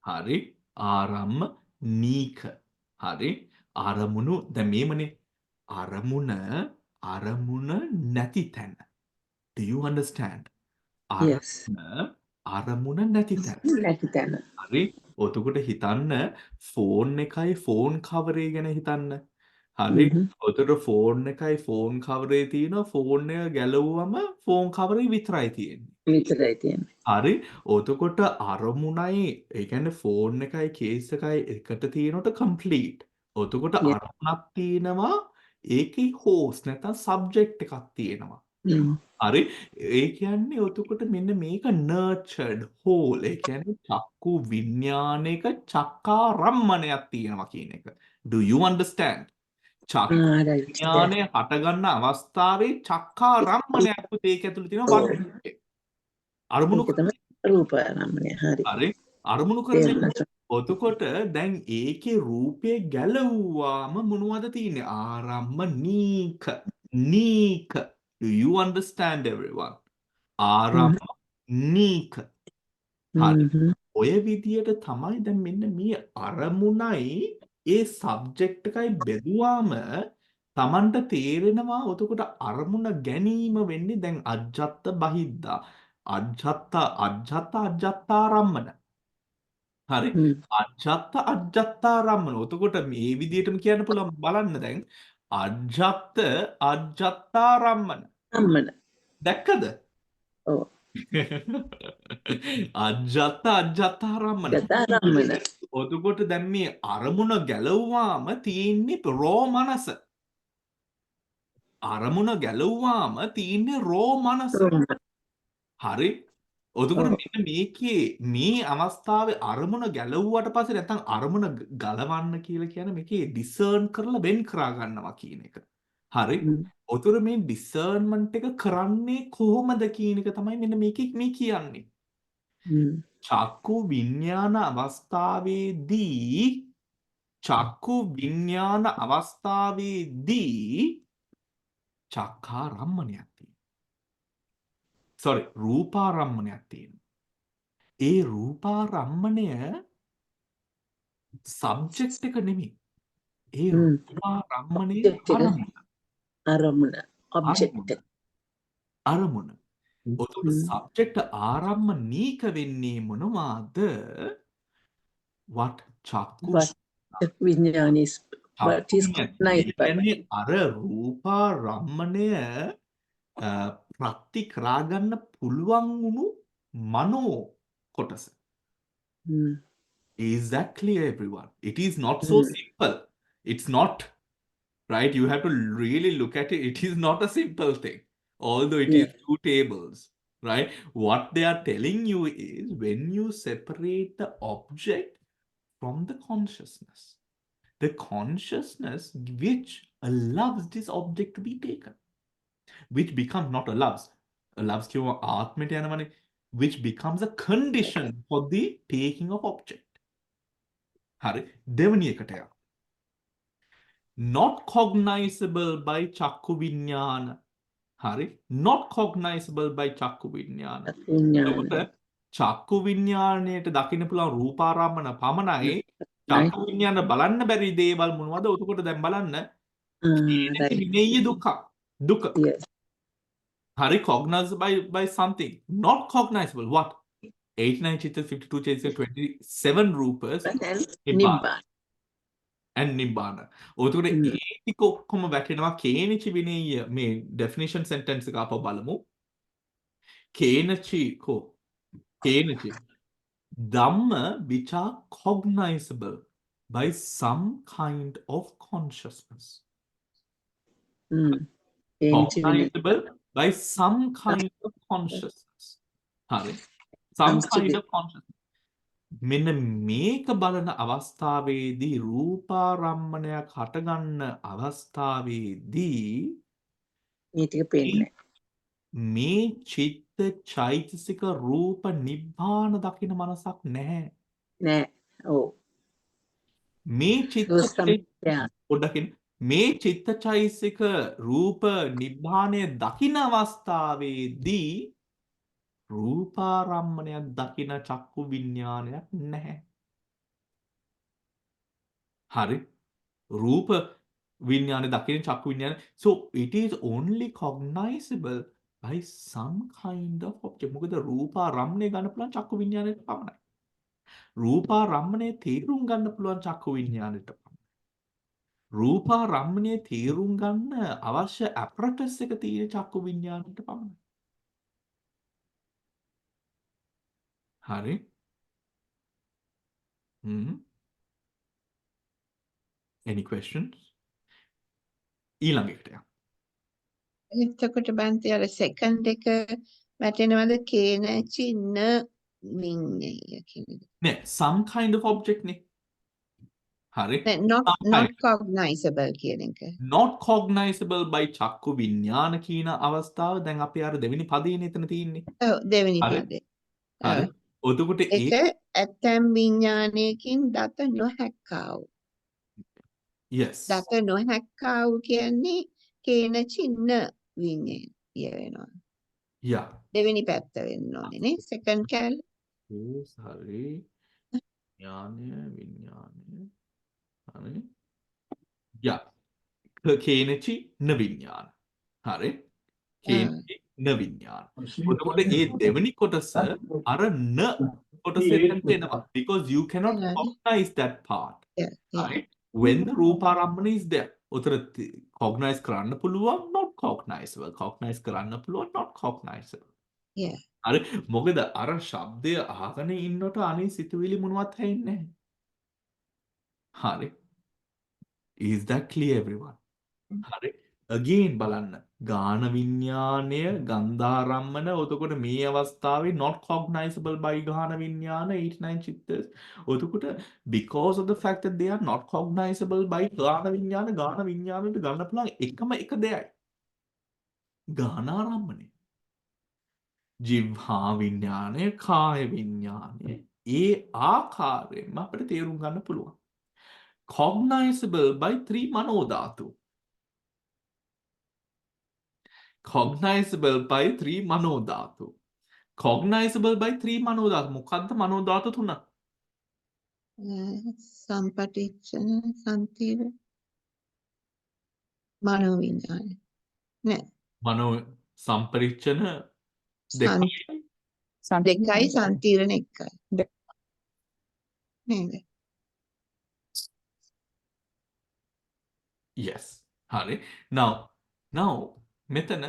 හරි. ආරම්මනීක. හරි. අරමුණු දැන් මේමනේ අරමුණ නැති තැන. Do you understand? Yes. අරමුණ නැති තැන. හරි. ඔතකොට හිතන්න ෆෝන් එකයි ෆෝන් කවරේ ගැන හිතන්න. හරි. ඔතන ෆෝන් එකයි ෆෝන් කවරේ තියෙනවා. ෆෝන් එක ගැලවුවම ෆෝන් කවරේ විතරයි තියෙන්නේ. විතරයි තියෙන්නේ. හරි. එතකොට අරමුණයි ඒ කියන්නේ ෆෝන් එකයි කේස් එකයි එකට තියෙනකොට කම්ප්ලීට්. එතකොට Yeah. අරමුණක් තියෙනවා. ඒකේ හෝස් නැත්නම් සබ්ජෙක්ට් එකක් තියෙනවා. හරි. ඒ කියන්නේ එතකොට මෙන්න මේක නර්චර්ඩ් හෝල්. ඒ කියන්නේ චක්කු විඥානයක චක්කාරම්මණයක් තියෙනවා කියන එක. Do you understand? චක්කු right. විඥානය හටගන්න අවස්ථාවේ චක්කාරම්මණයක් ඒක ඇතුළේ තියෙන වර්ණය. අරමුණු ඒක තමයි රූපාරම්මණය. හරි. හරි. අරමුණු කරන්නේ. එතකොට දැන් ඒකේ රූපේ ගැලවුවාම මොනවද තියෙන්නේ? ආරම්මනීක. නීක. Do you understand everyone? ආරම්මනීක. හරි. ඔය විදියට තමයි දැන් මෙන්න මේ අරමුණයි ඒ සබ්ජෙක්ට් එකයි බෙදුවාම Tamanට තේරෙනවා එතකොට අරමුණ ගැනීම වෙන්නේ දැන් අජ්ජත්ත බහිද්දා අජ්ජත්තාරම්මන. හරි. අජ්ජත්තාරම්මන. එතකොට මේ විදියටම කියන්න පුළුවන් බලන්න දැන් අජ්ජත්තාරම්මන. අම්මන. දැක්කද? ඔව්. අජ්ජත්තාරම්මන. යථාරම්මන. එතකොට දැන් මේ අරමුණ ගැලවුවාම තියෙන්නේ රෝ මනස. අරමුණ ගැලවුවාම තියෙන්නේ රෝ මනස. හරි. එතකොට මෙන්න මේකේ මේ අවස්ථාවේ අරමුණ ගැලවුවට පස්සේ නැත්නම් අරමුණ ගලවන්න කියලා කියන්නේ මේකේ ඩිසර්න් කරලා වෙන් කරා ගන්නවා කියන එක. හරි. උතුර මේ ඩිසර්න්මන්ට් එක කරන්නේ කොහොමද කියන එක තමයි මෙන්න මේකේ මේ කියන්නේ. චක්කු විඥාන අවස්ථාවේදී චක්කාරම්මණයක් තියෙනවා. sorry රූපාරම්මණයක් තියෙනවා. ඒ රූපාරම්මණය සබ්ජෙක්ට් එක නෙමෙයි. ඒ රූපාරම්මණයේ අරමුණ. ඔබ්ජෙක්ට්. අරමුණ. ඔතකොට සබ්ජෙක්ට් ආරම්මනීක වෙන්නේ මොනවාද? what චක්කු විඥාන is what is night by. අර රූපාරම්මණය ප්‍රත්‍ය කරා ගන්න පුළුවන් වුණු මනෝ කොටස. Exactly, everyone. It is not so simple. It's not, right? You have to really look at it. It is not a simple thing. Although it is two tables, right? What they are telling you is when you separate the object from the consciousness which allows this object to be taken, which becomes not allows කියව ආත්මයට යනවනේ, which becomes a condition for the taking of object. හරි. දෙවැනි එකට යන්න. Not cognizable by චක්කු විඥාන. හරි. Not cognizable by චක්කු විඥාන. එතකොට චක්කු විඥාණයට දකින්න පුළුවන් රූපාරම්මන පමණයි. චක්කු විඥාන බලන්න බැරි දේවල් මොනවද? එතකොට දැන් බලන්න. විනේය දුක. Hari cognized by something. Not cognizable. What? 89 chitta 52 chaitya 27 rupas nibbana and nibbana. එතකොට ඒ ටික ඔක්කොම වැටෙනවා කේනචි විනේය මේ definition sentence එක අපව බලමු. කේනචි ධම්ම which are cognizable by some kind of consciousness. Cognizable by some kind of consciousness. Hari. Some kind of consciousness. මෙන්න මේක බලන අවස්ථාවේදී රූපාරම්මණයක් හටගන්න අවස්ථාවේදී මේ ටික පේන්නේ මේ චිත්ත චෛතසික රූප නිබ්බාන දකින මනසක් නැහැ. නෑ. ඔව්. මේ චිත්ත චෛතසික රූප නිබ්බානය දකින අවස්ථාවේදී රූපාරම්මණයක් දකින චක්කු විඥානයක් නැහැ. හරි. රූප විඥානය දකින චක්කු විඥානය. So it is only cognizable by some kind of object. මොකද රූපාරම්මණය ගන්න පුළුවන් චක්කු විඥානයට පමණයි. රූපාරම්මණය තේරුම් ගන්න පුළුවන් චක්කු විඥානයට පමණයි. රූපාරම්මණය තේරුම් ගන්න අවශ්‍ය apparatus එක තියෙන චක්කු විඤ්ඤාණයට පමණයි. හරි. Any questions? ඊළඟ එකට යමු. එතකොට බන්ති අර සෙකන්ඩ් එක වැටෙනවද කේන චින්න විඤ්ඤය කියන එක. නෑ, some kind of object නේ. හරි. not Some not kind. cognizable කියන එක. Not cognizable by චක්කු විඤ්ඤාණ කියන අවස්ථාව දැන් අපි අර දෙවෙනි පදේනේ එතන තියෙන්නේ. ඔව් දෙවෙනි හරි. පදේ. හරි. එතකොට ඒක ඇතැම් විඤ්ඤාණයකින් දත නොහැක්කා වූ. yes. දත නොහැක්කා වූ කියන්නේ කේන චින්න විඤ්ඤය වෙනවා. yeah. දෙවෙනි පැත්ත වෙන්න ඕනේ නේ සෙකන්ඩ් කැල්. yes හරි. විඤ්ඤාණය. හරි. yeah. කේනචි න විඤ්ඤාණ. හරි. කේනචි න විඤ්ඤාණ. එතකොට මේ දෙවෙනි කොටස අර න කොටසෙන්ට එනවා because you cannot cognize that part. Right? When the රූපාරම්මණය is there. උතර cognize කරන්න පුළුවන් not cognizable. cognize කරන්න පුළුවන් not cognizable. yeah. හරි. මොකද අර ශබ්දය අහගෙන ඉන්නකොට අනේ සිතුවිලි මොනවත් හැෙන්නේ නැහැ. හරි. Is that clear everyone? හරි. again බලන්න. ගාන විඤ්ඤාණය ගන්ධාරම්මන එතකොට මේ අවස්ථාවේ not cognizable by ගාන විඤ්ඤාණ 89 චිත්තස්. එතකොට because of the fact that they are not cognizable by ගාන විඤ්ඤාණයට ගන්න පුළුවන් එකම එක දෙයයි. ගානාරම්මණය. ජීවහා විඤ්ඤාණය කාය විඤ්ඤාණය ඒ ආකාරයෙන්ම අපිට තේරුම් ගන්න පුළුවන්. cognizable by 3 මනෝ ධාතු. cognizable by 3 මනෝ ධාතු. cognizable by 3 මනෝ ධාතු. මොකද්ද මනෝ ධාතු තුන? සම්පටිච්ඡන සම්තිර මනෝ විඤ්ඤාණය. නෑ. මනෝ සම්පරිච්ඡන දෙකයි. දෙකයි සම්තිරණ එකයි. නේද? yes. හරි. now මෙතන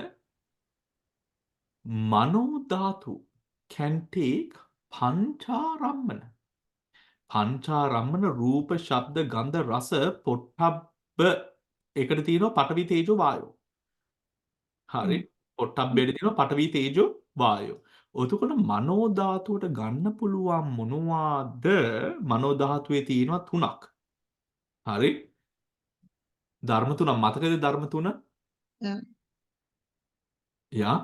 මනෝ ධාතු can take පංචාරම්මන. පංචාරම්මන රූප ශබ්ද ගන්ධ රස පොට්ටබ්බ එකට තියෙනවා පඨවි තේජෝ වායෝ. හරි. පොට්ටබ්බේට තියෙනවා පඨවි තේජෝ වායෝ. එතකොට මනෝ ධාතුවට ගන්න පුළුවන් මොනවාද? මනෝ ධාතුවේ තියෙනවා 3ක්. හරි. ධර්ම 3ක් මතකද ධර්ම 3? යා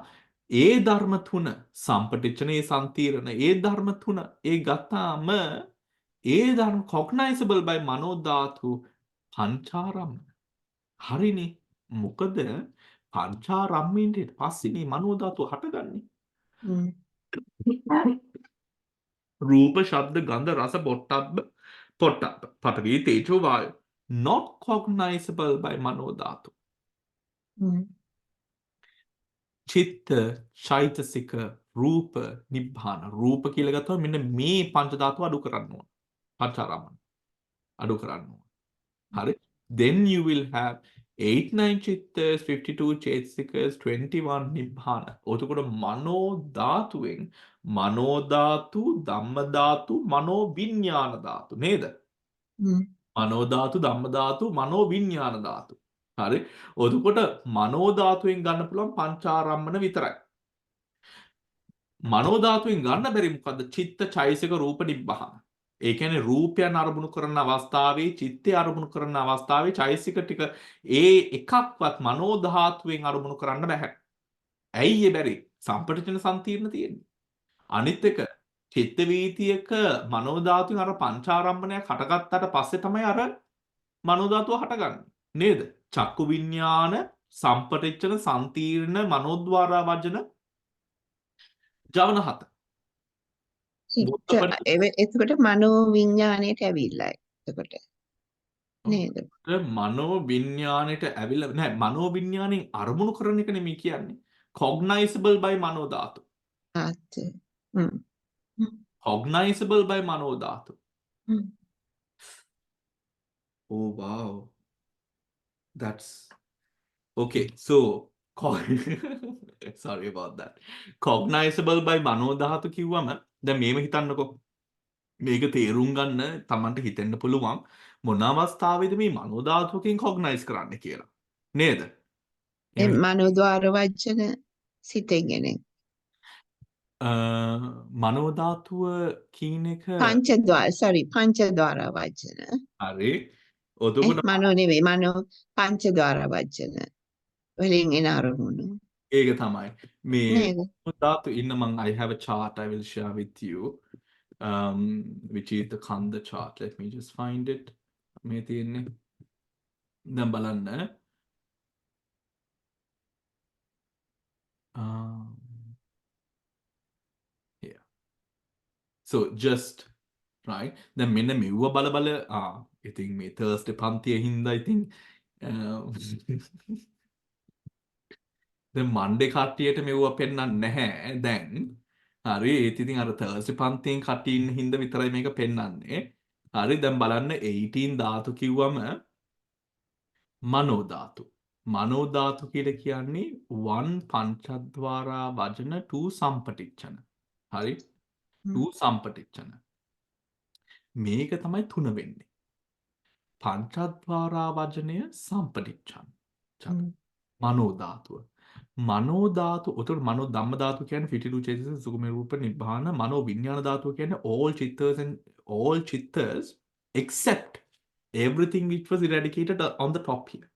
ඒ ධර්ම 3 සම්පටිච්ඡනේ සම්තිරණ ඒ ධර්ම 3 ඒ ගත්තාම ඒ ධර්ම cognizable by මනෝ ධාතු පංචාරම්මන. හරිනේ. මොකද පංචාරම්මෙන්ට පස්සේනේ මනෝ ධාතු හටගන්නේ. රූප ශබ්ද ගන්ධ රස පොට්ටබ්බ පඨවි තේජෝ වායෝ not cognizable by මනෝ ධාතු. චිත්ත චෛතසික රූප නිබ්බාන රූප කියලා ගත්තම මෙන්න මේ පංච ධාතු අඩු කරන්න ඕන. පංචාරම්මන අඩු කරන්න ඕන. හරි. then you will have 89 චිත්තස් 52 චෛතසිකස් 21 නිබ්බාන. එතකොට මනෝ ධාතුවෙන් මනෝ ධාතු ධම්ම ධාතු මනෝ විඥාන ධාතු නේද? මනෝ ධාතු ධම්ම ධාතු මනෝ විඥාන ධාතු. හරි. එතකොට මනෝ ධාතුවෙන් ගන්න පුළුවන් පංචාරම්මන විතරයි. මනෝ ධාතුවෙන් ගන්න බැරි මොකද්ද? චිත්ත චෛතසික රූප නිබ්බාන. ඒ කියන්නේ රූපයන් අරමුණු කරන අවස්ථාවේ චිත්තය අරමුණු කරන අවස්ථාවේ චෛතසික ටික ඒ එකක්වත් මනෝ ධාතුවෙන් අරමුණු කරන්න බෑ. ඇයි ඒ බැරි? සම්පටිච්ඡන සම්තිර්ණ තියෙන්නේ. අනිත් එක චිත්ත වීතියක මනෝ ධාතුවෙන් අර පංචාරම්මණයක් හටගත්තාට පස්සේ තමයි අර මනෝ ධාතුව හටගන්නේ. නේද? චක්කු විඥාන සම්පටිච්ඡන සම්තිර්ණ මනෝද්වාරා වජන ජවන 7. එතකොට මනෝ විඤ්ඤාණයට ඇවිල්ලා එතකොට නේද? මනෝ විඤ්ඤාණයට ඇවිල්ලා නෑ මනෝ විඤ්ඤාණයෙන් අරමුණු කරන එක නෙමෙයි කියන්නේ. cognizable by මනෝ ධාතු. cognizable by මනෝ ධාතු. oh wow. That's okay. So sorry about that. Cognizable by මනෝ ධාතු කිව්වම දැන් මේව හිතන්නකෝ. මේක තේරුම් ගන්න Tamanට හිතෙන්න පුළුවන් මොන අවස්ථාවේද මේ මනෝ ධාතුවකින් කොග්නයිස් කරන්න කියලා. නේද? එහෙම මනෝද්වාර වචන සිතෙන් එන මනෝ ධාතුව කියන එක පංචද්වාර වචන හරි. ඔතකොට මනෝ නෙවෙයි මනෝ පංචද්වාර වචන වලින් එන අරමුණු ඒක තමයි. මේ නේද? මනෝ ධාතු ඉන්න මං I have a chart I will share with you. Which is the Kanda chart. Let me just find it. මේ තියෙන්නේ. දැන් බලන්න. Yeah. So just right. දැන් මෙන්න මෙව්ව බල ඉතින් මේ Thursday පන්තියේ හින්දා ඉතින් දැන් Monday කට්ටියට මෙව්ව පෙන්වන්නේ නැහැ දැන්. හරි ඒත් ඉතින් අර Thursday පන්තියෙන් කට්ටිය ඉන්න හින්දා විතරයි මේක පෙන්වන්නේ. හරි දැන් බලන්න 18 ධාතු කිව්වම මනෝ ධාතු. මනෝ ධාතු කියලා කියන්නේ 1 පංචද්වාරා වජන 2 සම්පටිච්ඡන. හරි 2 සම්පටිච්ඡන. මේක තමයි 3 වෙන්නේ. පංචද්වාරා වජනය සම්පටිච්ඡන. මනෝ ධාතුව. මනෝ ධාතු උතර මනෝ ධම්ම ධාතු කියන්නේ පිටිලු චේතස සුකුම රූප නිබ්බාන මනෝ විඥාන ධාතුව කියන්නේ all chitters except everything which was eradicated on the top here.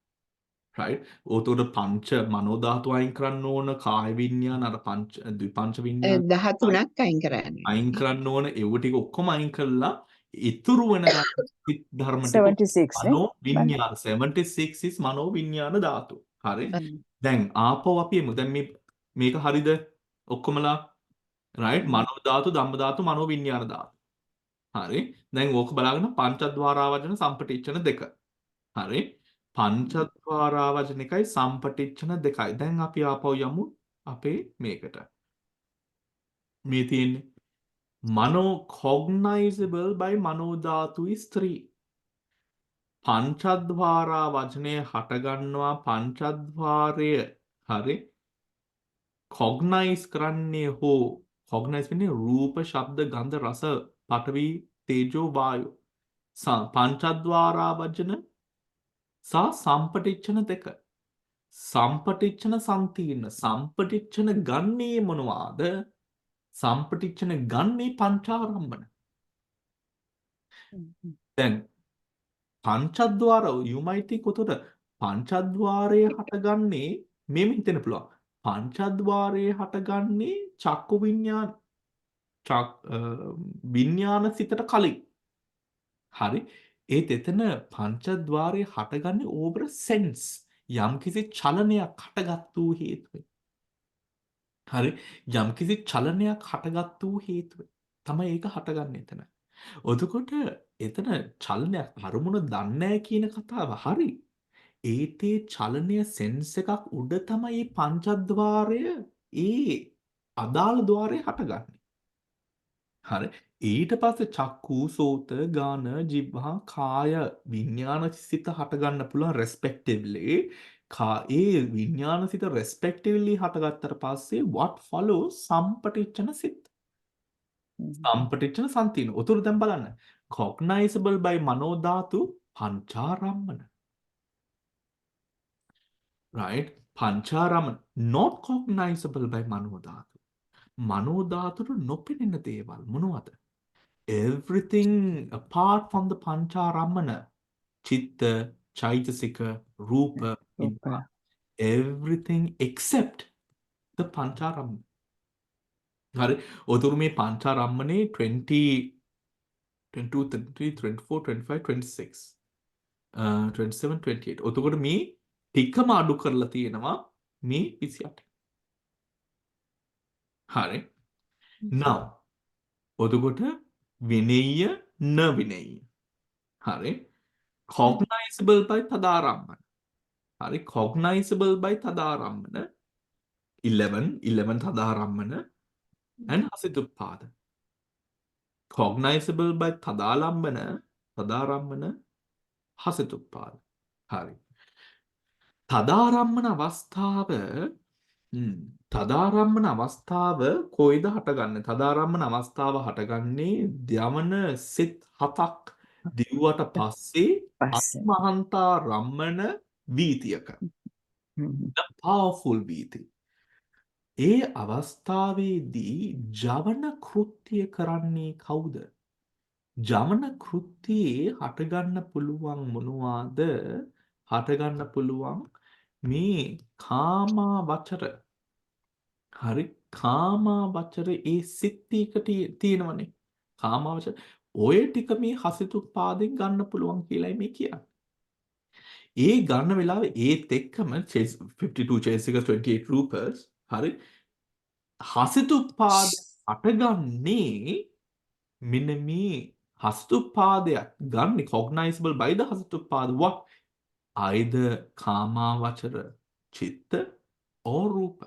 Right? උතර පංච මනෝ ධාතු අයින් කරන්න ඕන කාය විඥාන අර පංච ද්විපංච විඥාන 13ක් අයින් කරන්න. අයින් කරන්න ඕන ඒව ටික ඔක්කොම අයින් කළා ඉතුරු වෙන ධර්ම ටික 76 නේ? මනෝ විඥාන 76 is මනෝ විඥාන ධාතු. හරි. දැන් ආපහු අපි එමු. දැන් මේක හරිද? ඔක්කොමලා right මනෝ ධාතු ධම්ම ධාතු මනෝ විඥාන ධාතු. හරි. දැන් ඕක බලාගෙන පංචද්වාරා වචන සම්පටිච්ඡන දෙක. හරි. පංචද්වාරා වචන එකයි සම්පටිච්ඡන දෙකයි. දැන් අපි ආපහු යමු අපේ මේකට. මේ තියෙන්නේ මනෝ cognizable by මනෝ ධාතු is 3. පංචද්වාරා වචනය හටගන්නවා පංචද්වාරය හරි කොග්නයිස් කරන්නේ හෝ කොග්නයිස් වෙන්නේ රූප ශබ්ද ගන්ධ රස පඨවි තේජෝ වායු පංචද්වාරා වචන සහ සම්පටිච්ඡන දෙක සම්පටිච්ඡන සම්තිර්ණ සම්පටිච්ඡන ගන්නේ මොනවාද සම්පටිච්ඡන ගන්නේ පංචාරම්භන දැන් පංචද්වාර you might think උතට පංචද්වාරයේ හටගන්නේ මෙහෙම හිතෙන්න පුළුවන් පංචද්වාරයේ හටගන්නේ චක්කු විඤ්ඤාණ විඤ්ඤාණ සිතට කලින් හරි ඒත් එතන පංචද්වාරයේ හටගන්නේ over sense යම්කිසි චලනයක් හටගත් වූ හේතුවෙන් හරි යම්කිසි චලනයක් හටගත් වූ හේතුවෙන් තමයි ඒක හටගන්නේ එතන එතකොට එතන චලනයක් අරමුණ දන්නේ කියන කතාව හරි ඒතේ චලනය සෙන්ස් එකක් උඩ තමයි මේ පංචද්වාරය ඒ අදාළ ద్వාරය හටගන්නේ හරි ඊට පස්සේ චක්කු සෝත ගාන ජීවහා කාය විඥාන සිත හටගන්න පුළුවන් respectively ඒ විඥාන සිත respectively හටගත්තට පස්සේ what follows සම්පටිච්ඡන සිත සම්පටිච්ඡන සම්තින උතුරු දැන් බලන්න cognizable by මනෝ ධාතු පංචාරම්මන right පංචාරම්මන not cognizable by මනෝ ධාතු මනෝ ධාතුට නොපෙනෙන දේවල් මොනවද everything apart from the pancharammana chitta chaitasika rupa Rupa. everything except the pancharammana හරි ඔතුරු මේ පංචාරම්මනේ 20 22 23 24 25 26 27 28 ඔතකොට මේ ටිකම අඩු කරලා තියෙනවා මේ 28 හරි now ඔතකොට විනේය න විනේය හරි cognizable by තදාරම්මන හරි cognizable by තදාරම්මන 11 තදාරම්මන and hasituppāda cognizable by තදාරම්මන hasituppāda හරි තදාරම්මන අවස්ථාව තදාරම්මන අවස්ථාව කොයිද හටගන්නේ? තදාරම්මන අවස්ථාව හටගන්නේ ධ්‍යමන සිත් 7ක් දිව්වට පස්සේ පස්සේ. අත්මහන්තා රම්මන වීතියක. The powerful වීති. ඒ අවස්ථාවේදී ජවන කෘත්‍ය කරන්නේ කවුද? ජවන කෘත්‍යයේ හටගන්න පුළුවන් මොනවාද? හටගන්න පුළුවන් මේ කාමාවචර. හරි කාමාවචර ඒ සිත්තිකට තියෙනවනේ. කාමාවචර ඔය ටික මේ හසිතුප්පාදෙන් ගන්න පුළුවන් කියලායි මේ කියන්නේ. ඒ ගන්න වෙලාවේ ඒත් එක්කම 52 චේසික 28 රූපස් හරි හසිතුප්පාද අටගන්නේ මෙන්න මේ හස්තුපාදයක් ගන්න cognizable by the හස්තුපාද what either කාමාවචර චිත්ත or රූප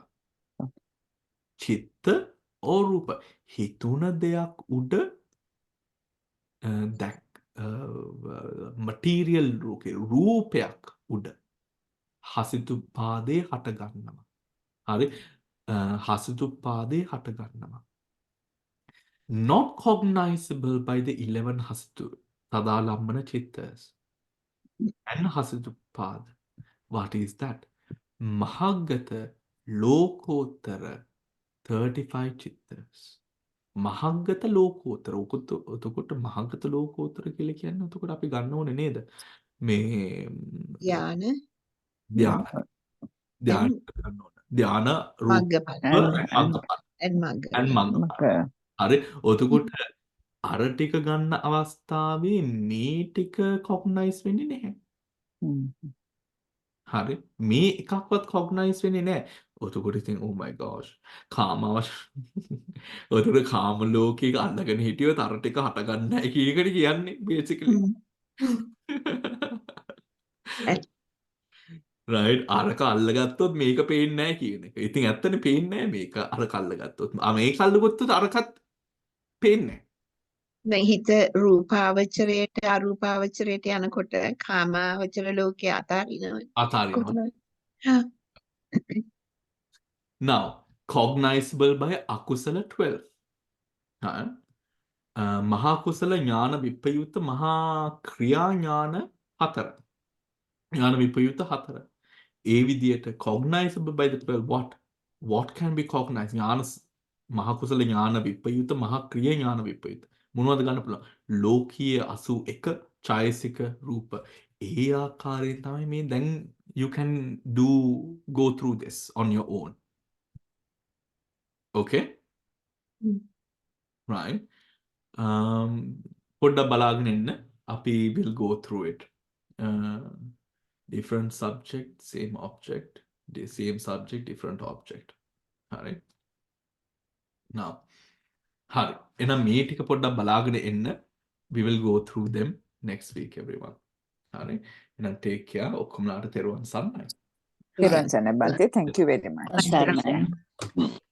චිත්ත or රූප හිතුන දෙයක් උඩ දැක් material රූපයක් උඩ හසිතුපාදේ හට ගන්නවා හරි හසිතුපාදේ හට ගන්නවා not cognizable by the 11 hastu tadalambana chittas and hasituppad. What is that? Mahagata lokotara 35 chittas. Mahagata lokotara. ඔතකොට මහගත ලෝකෝත්තර කියලා කියන්නේ ඔතකොට අපි ගන්න ඕනේ නේද? මේ යාන ධ්‍යාන ගන්න ඕන. ධ්‍යාන රූප මග්ගඵල. හරි ඔතකොට අර ටික ගන්න අවස්ථාවේ මේ ටික කොග්නයිස් වෙන්නේ නැහැ. හරි මේ එකක්වත් කොග්නයිස් වෙන්නේ නැහැ. ඔතකොට ඉතින් oh my gosh කාමවශ ඔතකොට කාම ලෝකයක අල්ලගෙන හිටියොත් අර ටික හට ගන්න නැහැ කීයකට කියන්නේ basically. right අරක අල්ලගත්තොත් මේක පේන්නේ නැහැ කියන එක. ඉතින් ඇත්තනේ පේන්නේ නැහැ මේක අරක අල්ලගත්තොත්. මේක අල්ලගත්තොත් අරකත් පේන්නේ නැහැ. හිත රූපාවචරයට අරූපාවචරයට යනකොට කාමාවචර ලෝකේ අතාරිනවා. අතාරිනවා. Now cognizable by akusala 12. මහා කුසල ඥාන විප්‍රයුක්ත මහා ක්‍රියා ඥාන 4. ඥාන විප්‍රයුක්ත 4. ඒ විදියට cognizable by the 12 what can be cognized ඥාන මහා කුසල ඥාන විප්‍රයුක්ත මහා ක්‍රියා ඥාන විප්‍රයුක්ත මොනවද ගන්න පුළුවන් ලෝකීය 81 චෛසික රූප ඒ ආකාරයෙන් තමයි මේ දැන් you can go through this on your own okay right පොඩ්ඩක් බලාගෙන ඉන්න අපි will go through it different subject same object the same subject different object හරි now හරි එහෙනම් මේ ටික පොඩ්ඩක් බලාගෙන එන්න we will go through them next week everyone හරි එහෙනම් take care ඔක්කොමලාට තෙරුවන් සරණයි තෙරුවන් සරණයි බන්තේ thank you very much.